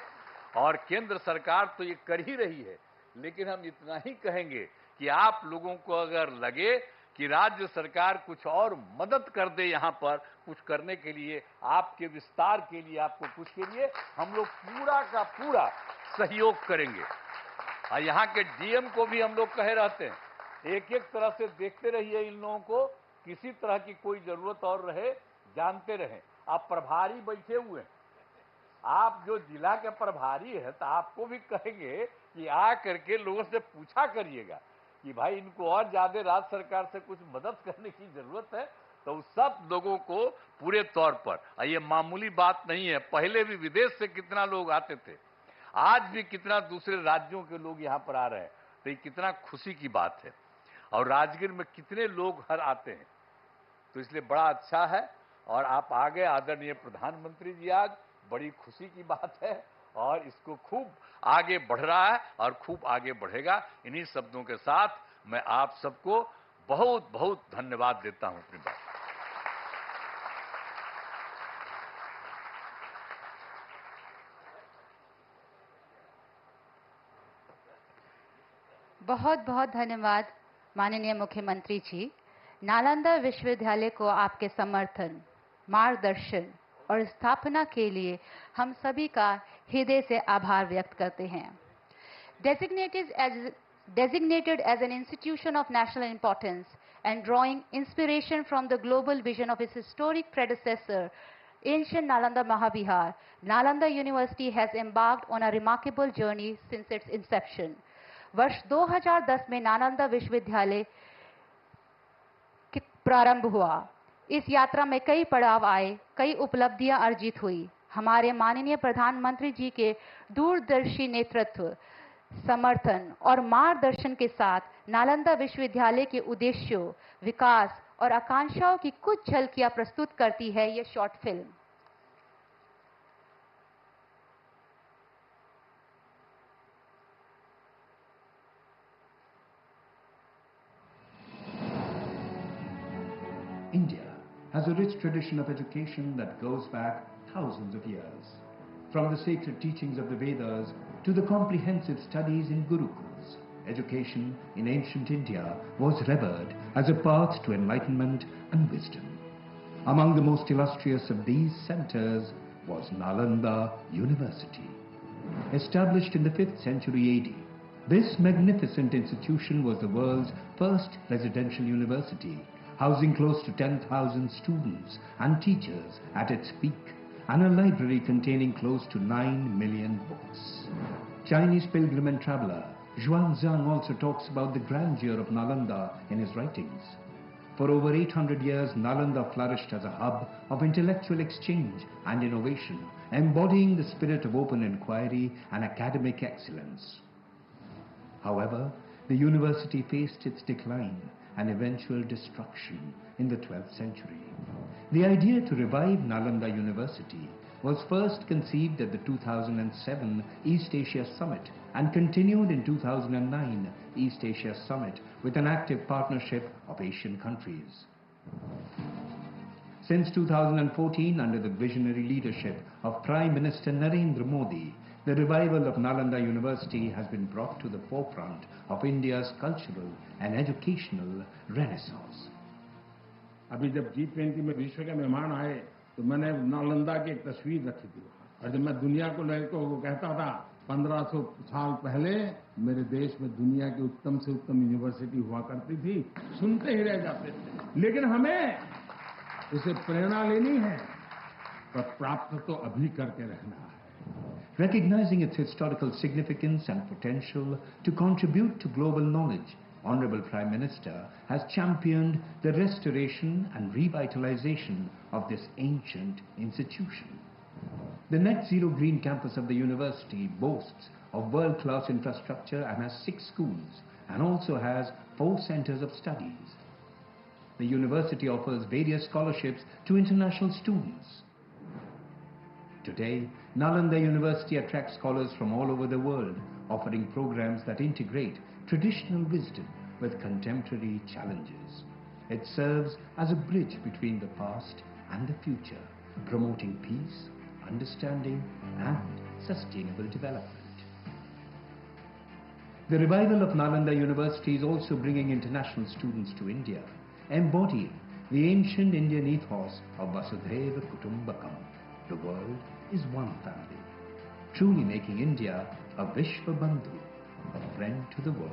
और केंद्र सरकार तो ये कर ही रही है, लेकिन हम इतना ही कहेंगे कि आप लोगों को अगर लगे कि राज्य सरकार कुछ और मदद कर दे, यहाँ पर कुछ करने के लिए, आपके विस्तार के लिए, आपको कुछ के लिए, हम लोग पूरा का पूरा सहयोग करेंगे। और यहाँ के डीएम को भी हम लोग कहे रहते हैं, एक एक तरह से देखते रहिए इन लोगों को, किसी तरह की कोई जरूरत और रहे, जानते रहें। आप प्रभारी बैठे हुए हैं, आप जो जिला के प्रभारी है, तो आपको भी कहेंगे कि आ करके लोगों से पूछा करिएगा कि भाई इनको और ज्यादा राज्य सरकार से कुछ मदद करने की जरूरत है, तो उस सब लोगों को पूरे तौर पर, ये मामूली बात नहीं है, पहले भी विदेश से कितना लोग आते थे, आज भी कितना दूसरे राज्यों के लोग यहाँ पर आ रहे हैं, तो ये कितना खुशी की बात है। और राजगीर में कितने लोग हर आते हैं, तो इसलिए बड़ा अच्छा है। और आप आ गए आदरणीय प्रधानमंत्री जी, आज बड़ी खुशी की बात है और इसको खूब आगे बढ़ रहा है और खूब आगे बढ़ेगा। इन्हीं शब्दों के साथ मैं आप सबको बहुत बहुत धन्यवाद देता हूं अपनी बात। बहुत बहुत धन्यवाद माननीय मुख्यमंत्री जी। नालंदा विश्वविद्यालय को आपके समर्थन, मार्गदर्शन और स्थापना के लिए हम सभी का हृदय से आभार व्यक्त करते हैं। Designated as an institution of national importance and drawing inspiration from the global vision of its historic predecessor, ancient Nalanda Mahavihar, Nalanda University has embarked on a remarkable journey since its inception. वर्ष 2010 में नालंदा विश्वविद्यालय प्रारंभ हुआ। इस यात्रा में कई पड़ाव आए, कई उपलब्धियां अर्जित हुई। हमारे माननीय प्रधानमंत्री जी के दूरदर्शी नेतृत्व, समर्थन और मार्गदर्शन के साथ नालंदा विश्वविद्यालय के उद्देश्यों, विकास और आकांक्षाओं की कुछ झलकियां प्रस्तुत करती है यह short film. India has a rich tradition of education that goes back thousands of years. From the sacred teachings of the Vedas to the comprehensive studies in Gurukuls, education in ancient India was revered as a path to enlightenment and wisdom. Among the most illustrious of these centers was Nalanda University. Established in the 5th century AD, this magnificent institution was the world's first residential university, housing close to 10,000 students and teachers at its peak, and a library containing close to 9 million books. Chinese pilgrim and traveler Xuanzang also talks about the grandeur of Nalanda in his writings. For over 800 years, Nalanda flourished as a hub of intellectual exchange and innovation, embodying the spirit of open inquiry and academic excellence. However, the university faced its decline and eventual destruction in the 12th century. The idea to revive Nalanda University was first conceived at the 2007 East Asia Summit and continued in 2009 East Asia Summit with an active partnership of Asian countries. Since 2014, under the visionary leadership of Prime Minister Narendra Modi, the revival of Nalanda University has been brought to the forefront of India's cultural and educational renaissance. अभी जब G20 में विश्व के मेहमान आए तो मैंने नालंदा की एक तस्वीर रखी थी, और जब मैं दुनिया को कहता था 1500 साल पहले मेरे देश में दुनिया की उत्तम से उत्तम यूनिवर्सिटी हुआ करती थी, सुनते ही रह जाते थे। लेकिन हमें उसे प्रेरणा लेनी है, पर प्राप्त तो अभी करके रहना है। Recognizing its historical significance and potential to contribute to global knowledge, Honorable Prime Minister has championed the restoration and revitalization of this ancient institution. The Net Zero Green campus of the university boasts of world-class infrastructure and has 6 schools and also has 4 centers of studies. The university offers various scholarships to international students. Today, Nalanda University attracts scholars from all over the world, offering programs that integrate traditional wisdom with contemporary challenges. It serves as a bridge between the past and the future, promoting peace, understanding, and sustainable development. The revival of Nalanda University is also bringing international students to India, embodying the ancient Indian ethos of Vasudhaiva Kutumbakam. The world is one family, truly making India a Vishwa Bandhu, a friend to the world.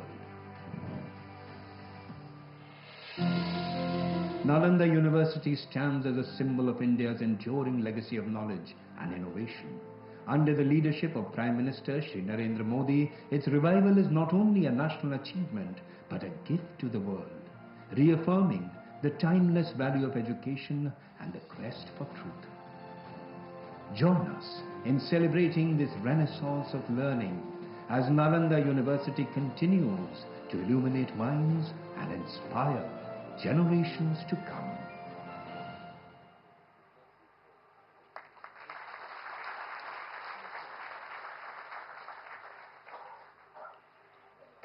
Nalanda University stands as a symbol of India's enduring legacy of knowledge and innovation. Under the leadership of Prime Minister Shri Narendra Modi, its revival is not only a national achievement, but a gift to the world, reaffirming the timeless value of education and the quest for truth. Join us in celebrating this renaissance of learning as Nalanda University continues to illuminate minds and inspire generations to come.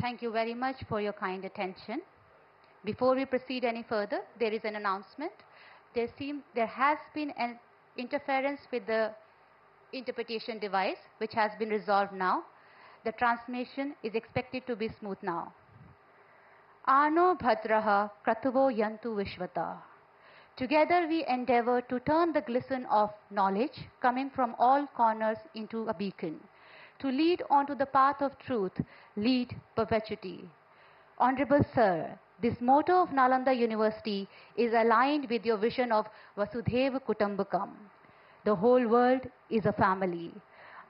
Thank you very much for your kind attention. Before we proceed any further, there is an announcement. There has been an interference with the interpretation device, which has been resolved now. The transmission is expected to be smooth now. Ano bhadraha kratuvo yantu vishvata. Together we endeavor to turn the glisten of knowledge coming from all corners into a beacon, to lead onto the path of truth, lead perpetuity. Honorable Sir, this motto of Nalanda University is aligned with your vision of Vasudhaiva Kutumbakam. The whole world is a family.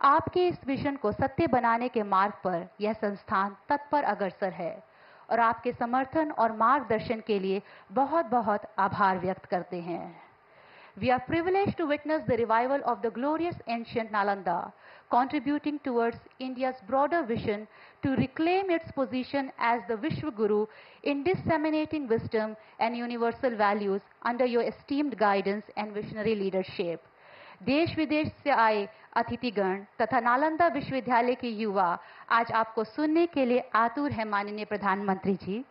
आपके इस vision को सत्य बनाने के मार्ग पर यह संस्थान तत्पर अग्रसर है और आपके समर्थन और मार्गदर्शन के लिए बहुत बहुत आभार व्यक्त करते हैं. We are privileged to witness the revival of the glorious ancient Nalanda, contributing towards India's broader vision to reclaim its position as the Vishwa Guru in disseminating wisdom and universal values under your esteemed guidance and visionary leadership. देश विदेश से आए अतिथिगण तथा नालंदा विश्वविद्यालय के युवा आज आपको सुनने के लिए आतुर हैं. माननीय प्रधानमंत्री जी,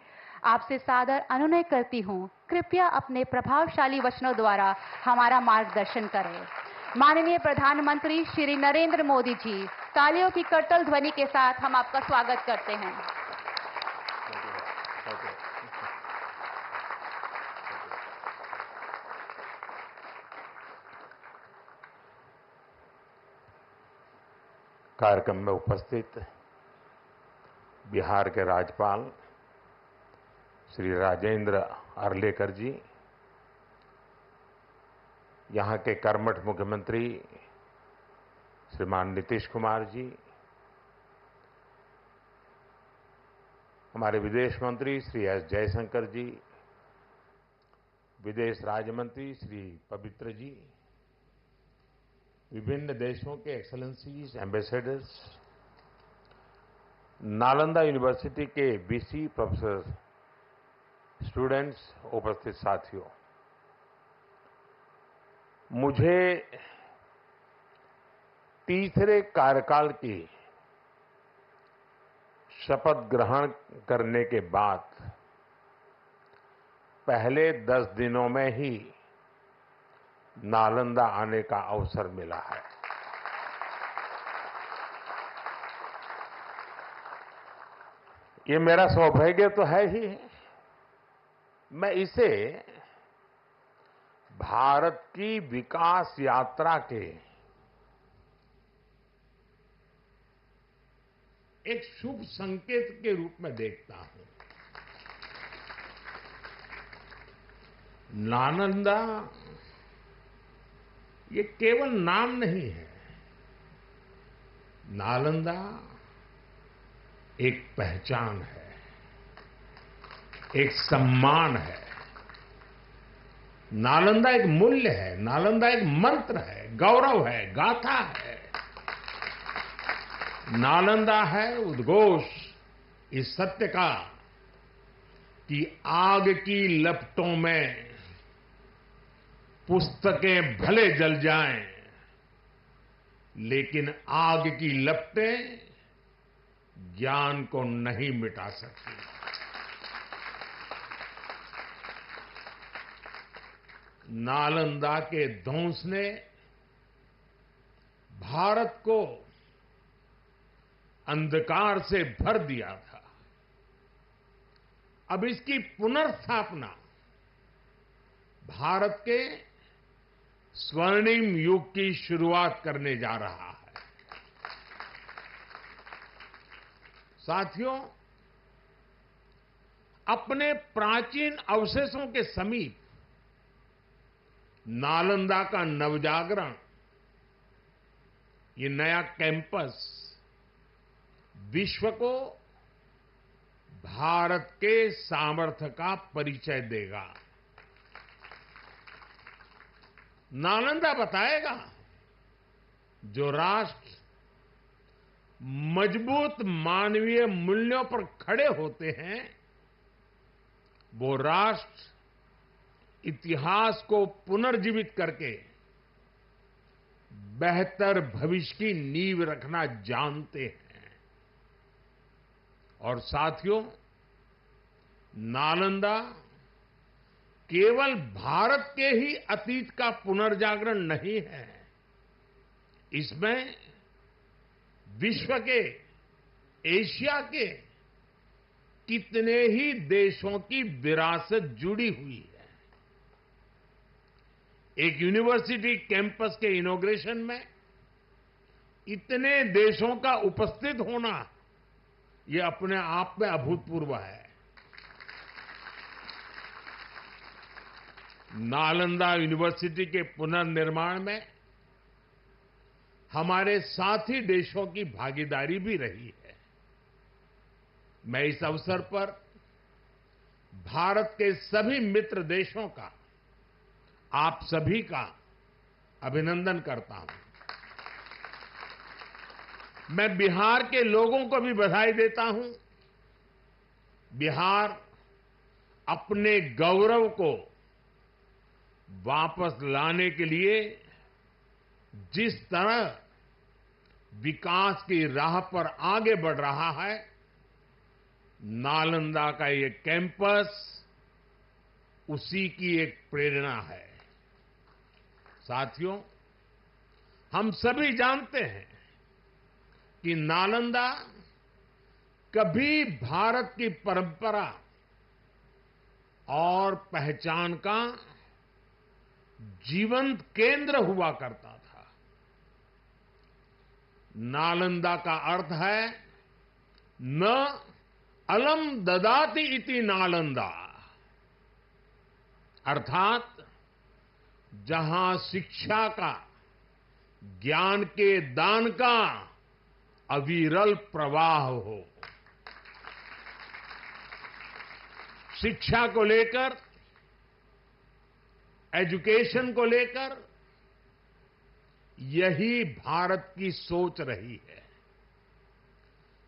आपसे सादर अनुनय करती हूँ, कृपया अपने प्रभावशाली वचनों द्वारा हमारा मार्गदर्शन करें. माननीय प्रधानमंत्री श्री नरेंद्र मोदी जी, तालियों की करतल ध्वनि के साथ हम आपका स्वागत करते हैं. कार्यक्रम में उपस्थित बिहार के राज्यपाल श्री राजेंद्र अर्लेकर जी, यहाँ के कर्मठ मुख्यमंत्री श्रीमान नीतीश कुमार जी, हमारे विदेश मंत्री श्री एस जयशंकर जी, विदेश राज्य मंत्री श्री पवित्र जी, विभिन्न देशों के एक्सेलेंसीज, एम्बेसडर्स, नालंदा यूनिवर्सिटी के वीसी प्रोफेसर, स्टूडेंट्स, उपस्थित साथियों, मुझे तीसरे कार्यकाल की शपथ ग्रहण करने के बाद पहले 10 दिनों में ही नालंदा आने का अवसर मिला है. ये मेरा सौभाग्य तो है ही. मैं इसे भारत की विकास यात्रा के एक शुभ संकेत के रूप में देखता हूं. नालंदा ये केवल नाम नहीं है. नालंदा एक पहचान है, एक सम्मान है. नालंदा एक मूल्य है, नालंदा एक मंत्र है, गौरव है, गाथा है. नालंदा है उद्घोष इस सत्य का कि आग की लपटों में पुस्तकें भले जल जाएं, लेकिन आग की लपटें ज्ञान को नहीं मिटा सकती. नालंदा के ध्वंस ने भारत को अंधकार से भर दिया था. अब इसकी पुनर्स्थापना भारत के स्वर्णिम युग की शुरुआत करने जा रहा है. साथियों, अपने प्राचीन अवशेषों के समीप नालंदा का नवजागरण, ये नया कैंपस विश्व को भारत के सामर्थ्य का परिचय देगा। नालंदा बताएगा, जो राष्ट्र मजबूत मानवीय मूल्यों पर खड़े होते हैं, वो राष्ट्र इतिहास को पुनर्जीवित करके बेहतर भविष्य की नींव रखना जानते हैं। और साथियों, नालंदा केवल भारत के ही अतीत का पुनर्जागरण नहीं है, इसमें विश्व के, एशिया के कितने ही देशों की विरासत जुड़ी हुई है। एक यूनिवर्सिटी कैंपस के इनॉग्रेशन में इतने देशों का उपस्थित होना, ये अपने आप में अभूतपूर्व है। नालंदा यूनिवर्सिटी के पुनर्निर्माण में हमारे साथी देशों की भागीदारी भी रही है। मैं इस अवसर पर भारत के सभी मित्र देशों का, आप सभी का अभिनंदन करता हूं। मैं बिहार के लोगों को भी बधाई देता हूं। बिहार अपने गौरव को वापस लाने के लिए जिस तरह विकास की राह पर आगे बढ़ रहा है, नालंदा का ये कैंपस उसी की एक प्रेरणा है। साथियों, हम सभी जानते हैं कि नालंदा कभी भारत की परंपरा और पहचान का जीवंत केंद्र हुआ करता था। नालंदा का अर्थ है न अलम ददाति इति नालंदा, अर्थात जहां शिक्षा का, ज्ञान के दान का अविरल प्रवाह हो। शिक्षा को लेकर, एजुकेशन को लेकर यही भारत की सोच रही है।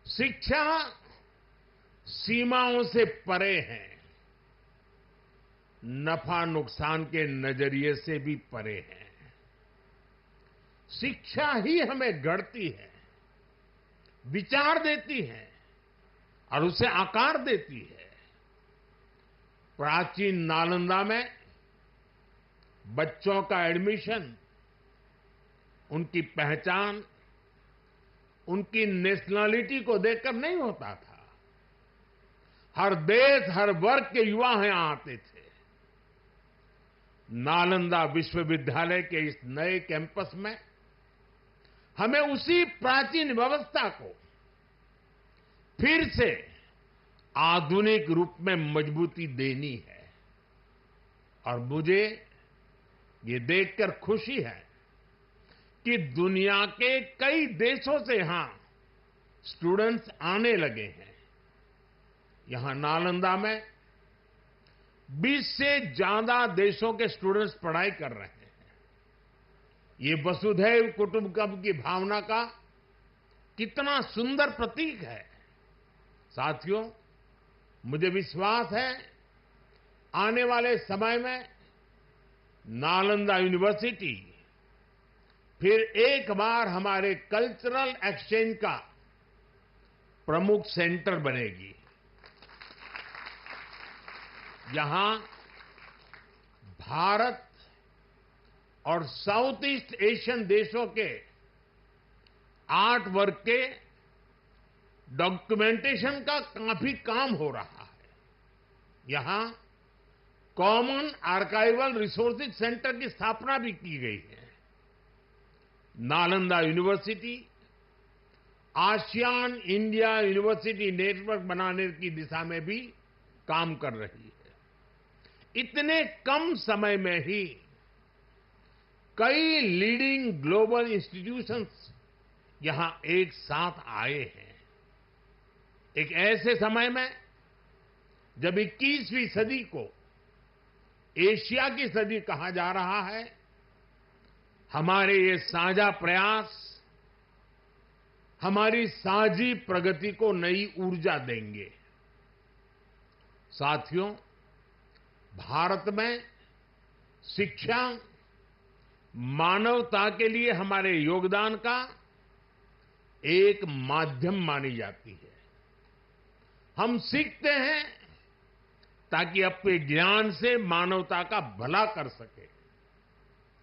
शिक्षा सीमाओं से परे है, नफा नुकसान के नजरिए से भी परे है। शिक्षा ही हमें गढ़ती है, विचार देती है और उसे आकार देती है। प्राचीन नालंदा में बच्चों का एडमिशन, उनकी पहचान, उनकी नेशनलिटी को देखकर नहीं होता था। हर देश, हर वर्ग के युवा यहां आते थे। नालंदा विश्वविद्यालय के इस नए कैंपस में हमें उसी प्राचीन व्यवस्था को फिर से आधुनिक रूप में मजबूती देनी है। और मुझे ये देखकर खुशी है कि दुनिया के कई देशों से यहां स्टूडेंट्स आने लगे हैं। यहां नालंदा में 20 से ज्यादा देशों के स्टूडेंट्स पढ़ाई कर रहे हैं। ये वसुधैव कुटुंबकम की भावना का कितना सुंदर प्रतीक है। साथियों, मुझे विश्वास है आने वाले समय में नालंदा यूनिवर्सिटी फिर एक बार हमारे कल्चरल एक्सचेंज का प्रमुख सेंटर बनेगी। यहां भारत और साउथ ईस्ट एशियन देशों के आर्ट वर्क के डॉक्यूमेंटेशन का काफी काम हो रहा है। यहां कॉमन आर्काइवल रिसोर्सेज सेंटर की स्थापना भी की गई है। Nalanda university ASEAN India university network बनाने की दिशा में भी काम कर रही है। इतने कम समय में ही कई लीडिंग ग्लोबल इंस्टीट्यूशंस यहां एक साथ आए हैं। एक ऐसे समय में जब 21वीं सदी को एशिया की सदी कहा जा रहा है, हमारे ये साझा प्रयास हमारी साझी प्रगति को नई ऊर्जा देंगे। साथियों, भारत में शिक्षा मानवता के लिए हमारे योगदान का एक माध्यम मानी जाती है। हम सीखते हैं ताकि अपने ज्ञान से मानवता का भला कर सके।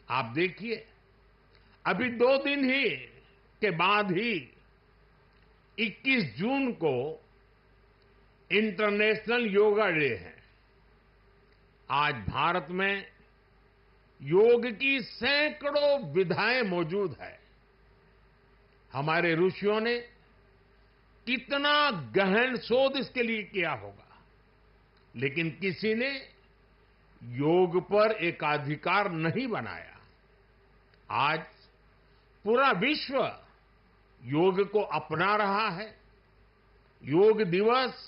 आप देखिए, अभी 2 दिन ही के बाद ही 21 जून को इंटरनेशनल योगा डे है। आज भारत में योग की सैकड़ों विधाएं मौजूद है। हमारे ऋषियों ने कितना गहन शोध इसके लिए किया होगा, लेकिन किसी ने योग पर एकाधिकार नहीं बनाया। आज पूरा विश्व योग को अपना रहा है। योग दिवस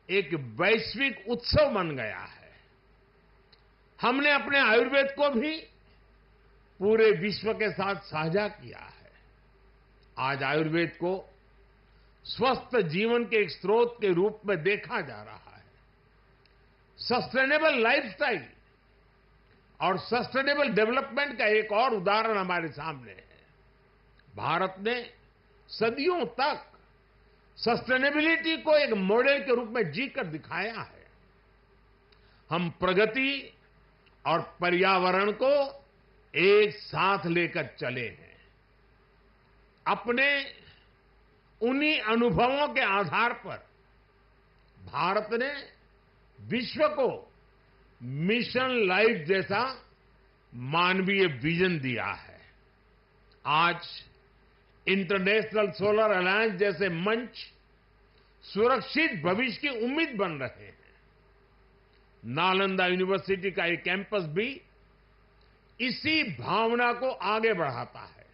एक वैश्विक उत्सव बन गया है। हमने अपने आयुर्वेद को भी पूरे विश्व के साथ साझा किया है। आज आयुर्वेद को स्वस्थ जीवन के एक स्रोत के रूप में देखा जा रहा है। सस्टेनेबल लाइफस्टाइल और सस्टेनेबल डेवलपमेंट का एक और उदाहरण हमारे सामने है। भारत ने सदियों तक सस्टेनेबिलिटी को एक मॉडल के रूप में जीकर दिखाया है। हम प्रगति और पर्यावरण को एक साथ लेकर चले हैं। अपने उन्हीं अनुभवों के आधार पर भारत ने विश्व को मिशन लाइफ जैसा मानवीय विजन दिया है। आज इंटरनेशनल सोलर अलायंस जैसे मंच सुरक्षित भविष्य की उम्मीद बन रहे हैं। नालंदा यूनिवर्सिटी का एक कैंपस भी इसी भावना को आगे बढ़ाता है।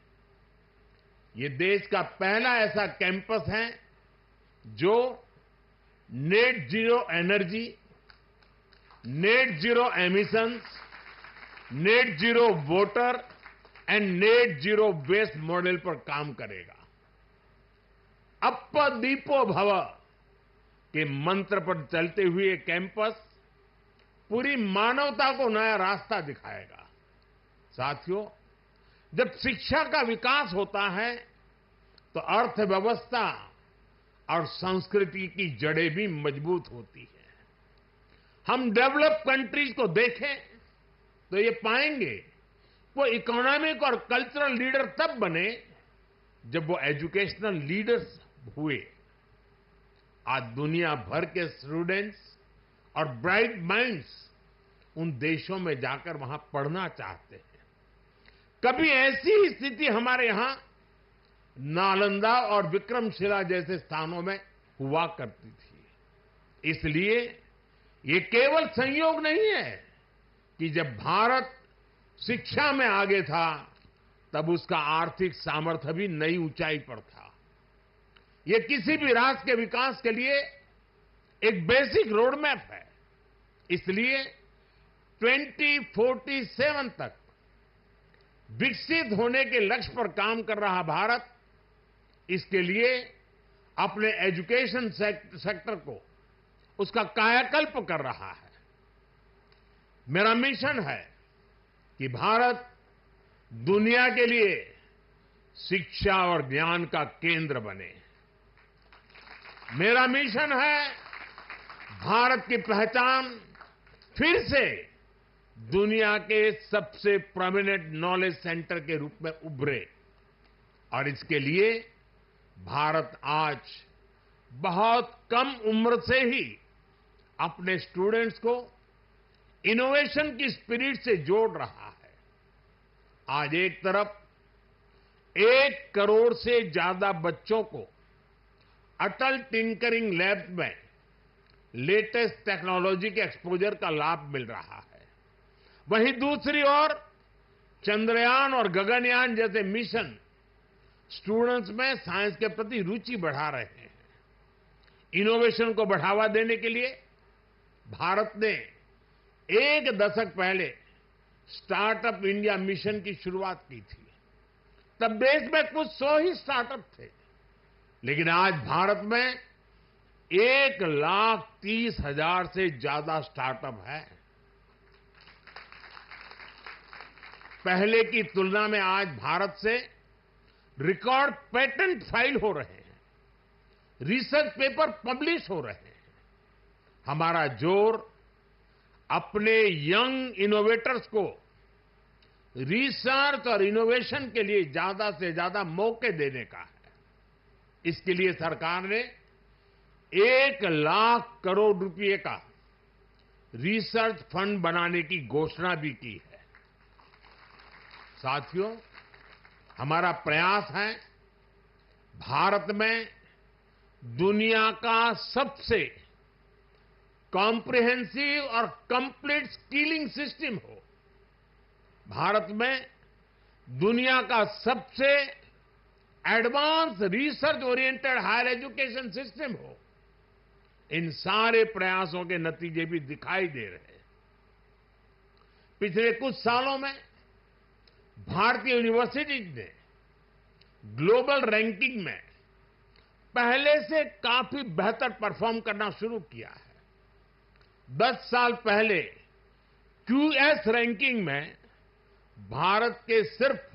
ये देश का पहला ऐसा कैंपस है जो net zero energy, net zero emissions, net zero water and net zero waste model पर काम करेगा। अप्प दीपो भव के मंत्र पर चलते हुए कैंपस पूरी मानवता को नया रास्ता दिखाएगा। साथियों, जब शिक्षा का विकास होता है तो अर्थव्यवस्था और संस्कृति की जड़ें भी मजबूत होती है। हम डेवलप कंट्रीज को देखें तो ये पाएंगे वो इकोनॉमिक और कल्चरल लीडर तब बने जब वो एजुकेशनल लीडर्स हुए। आज दुनिया भर के स्टूडेंट्स और ब्राइट माइंड्स उन देशों में जाकर वहां पढ़ना चाहते हैं। कभी ऐसी स्थिति हमारे यहां नालंदा और विक्रमशिला जैसे स्थानों में हुआ करती थी। इसलिए ये केवल संयोग नहीं है कि जब भारत शिक्षा में आगे था तब उसका आर्थिक सामर्थ्य भी नई ऊंचाई पर था। ये किसी भी राष्ट्र के विकास के लिए एक बेसिक रोड मैप है। इसलिए 2047 तक विकसित होने के लक्ष्य पर काम कर रहा भारत इसके लिए अपने एजुकेशन सेक्टर को उसका कायाकल्प कर रहा है। मेरा मिशन है कि भारत दुनिया के लिए शिक्षा और ज्ञान का केंद्र बने। मेरा मिशन है भारत की पहचान फिर से दुनिया के सबसे प्रोमिनेंट नॉलेज सेंटर के रूप में उभरे। और इसके लिए भारत आज बहुत कम उम्र से ही अपने स्टूडेंट्स को इनोवेशन की स्पिरिट से जोड़ रहा है। आज एक तरफ 1 करोड़ से ज्यादा बच्चों को अटल टिंकरिंग लैब में लेटेस्ट टेक्नोलॉजी के एक्सपोजर का लाभ मिल रहा है, वहीं दूसरी ओर चंद्रयान और गगनयान जैसे मिशन स्टूडेंट्स में साइंस के प्रति रुचि बढ़ा रहे हैं। इनोवेशन को बढ़ावा देने के लिए भारत ने एक दशक पहले स्टार्टअप इंडिया मिशन की शुरुआत की थी। तब देश में कुछ 100 ही स्टार्टअप थे, लेकिन आज भारत में 1,30,000 से ज्यादा स्टार्टअप है। पहले की तुलना में आज भारत से रिकॉर्ड पेटेंट फाइल हो रहे हैं, रिसर्च पेपर पब्लिश हो रहे हैं। हमारा जोर अपने यंग इनोवेटर्स को रिसर्च और इनोवेशन के लिए ज्यादा से ज्यादा मौके देने का है। इसके लिए सरकार ने 1,00,000 करोड़ रुपए का रिसर्च फंड बनाने की घोषणा भी की है। साथियों, हमारा प्रयास है भारत में दुनिया का सबसे कॉम्प्रिहेंसिव और कंप्लीट स्किलिंग सिस्टम हो। भारत में दुनिया का सबसे advance research oriented higher education system हो। इन सारे प्रयासों के नतीजे भी दिखाई दे रहे हैं। पिछले कुछ सालों में भारतीय यूनिवर्सिटीज ने ग्लोबल रैंकिंग में पहले से काफी बेहतर परफॉर्म करना शुरू किया है। 10 साल पहले क्यूएस रैंकिंग में भारत के सिर्फ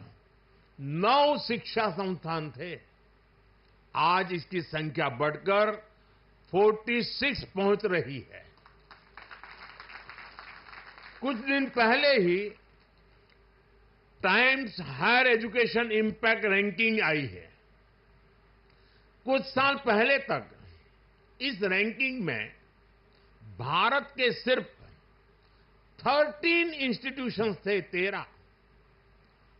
9 शिक्षा संस्थान थे। आज इसकी संख्या बढ़कर 46 पहुंच रही है। कुछ दिन पहले ही Times Higher Education impact ranking आई है। कुछ साल पहले तक इस रैंकिंग में भारत के सिर्फ 13 इंस्टीट्यूशंस थे, 13।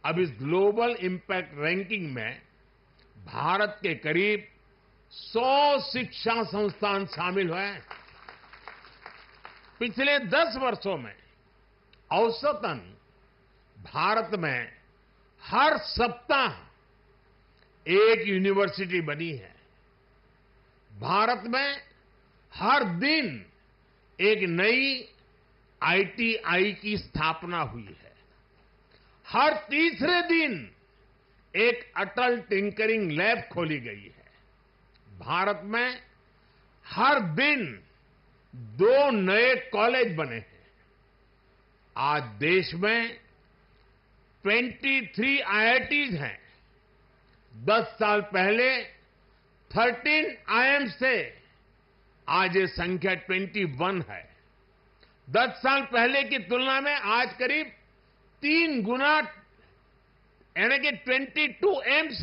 अब इस ग्लोबल इंपैक्ट रैंकिंग में भारत के करीब 100 शिक्षा संस्थान शामिल हुए हैं। पिछले 10 वर्षों में औसतन भारत में हर सप्ताह एक यूनिवर्सिटी बनी है। भारत में हर दिन एक नई आईटीआई की स्थापना हुई है। हर तीसरे दिन एक अटल टिंकरिंग लैब खोली गई है। भारत में हर दिन 2 नए कॉलेज बने हैं। आज देश में 23 आईआईटीज हैं। 10 साल पहले 13 आईआईएम्स थे, आज ये संख्या 21 है। 10 साल पहले की तुलना में आज करीब 3 गुना यानी कि 22 एम्स है।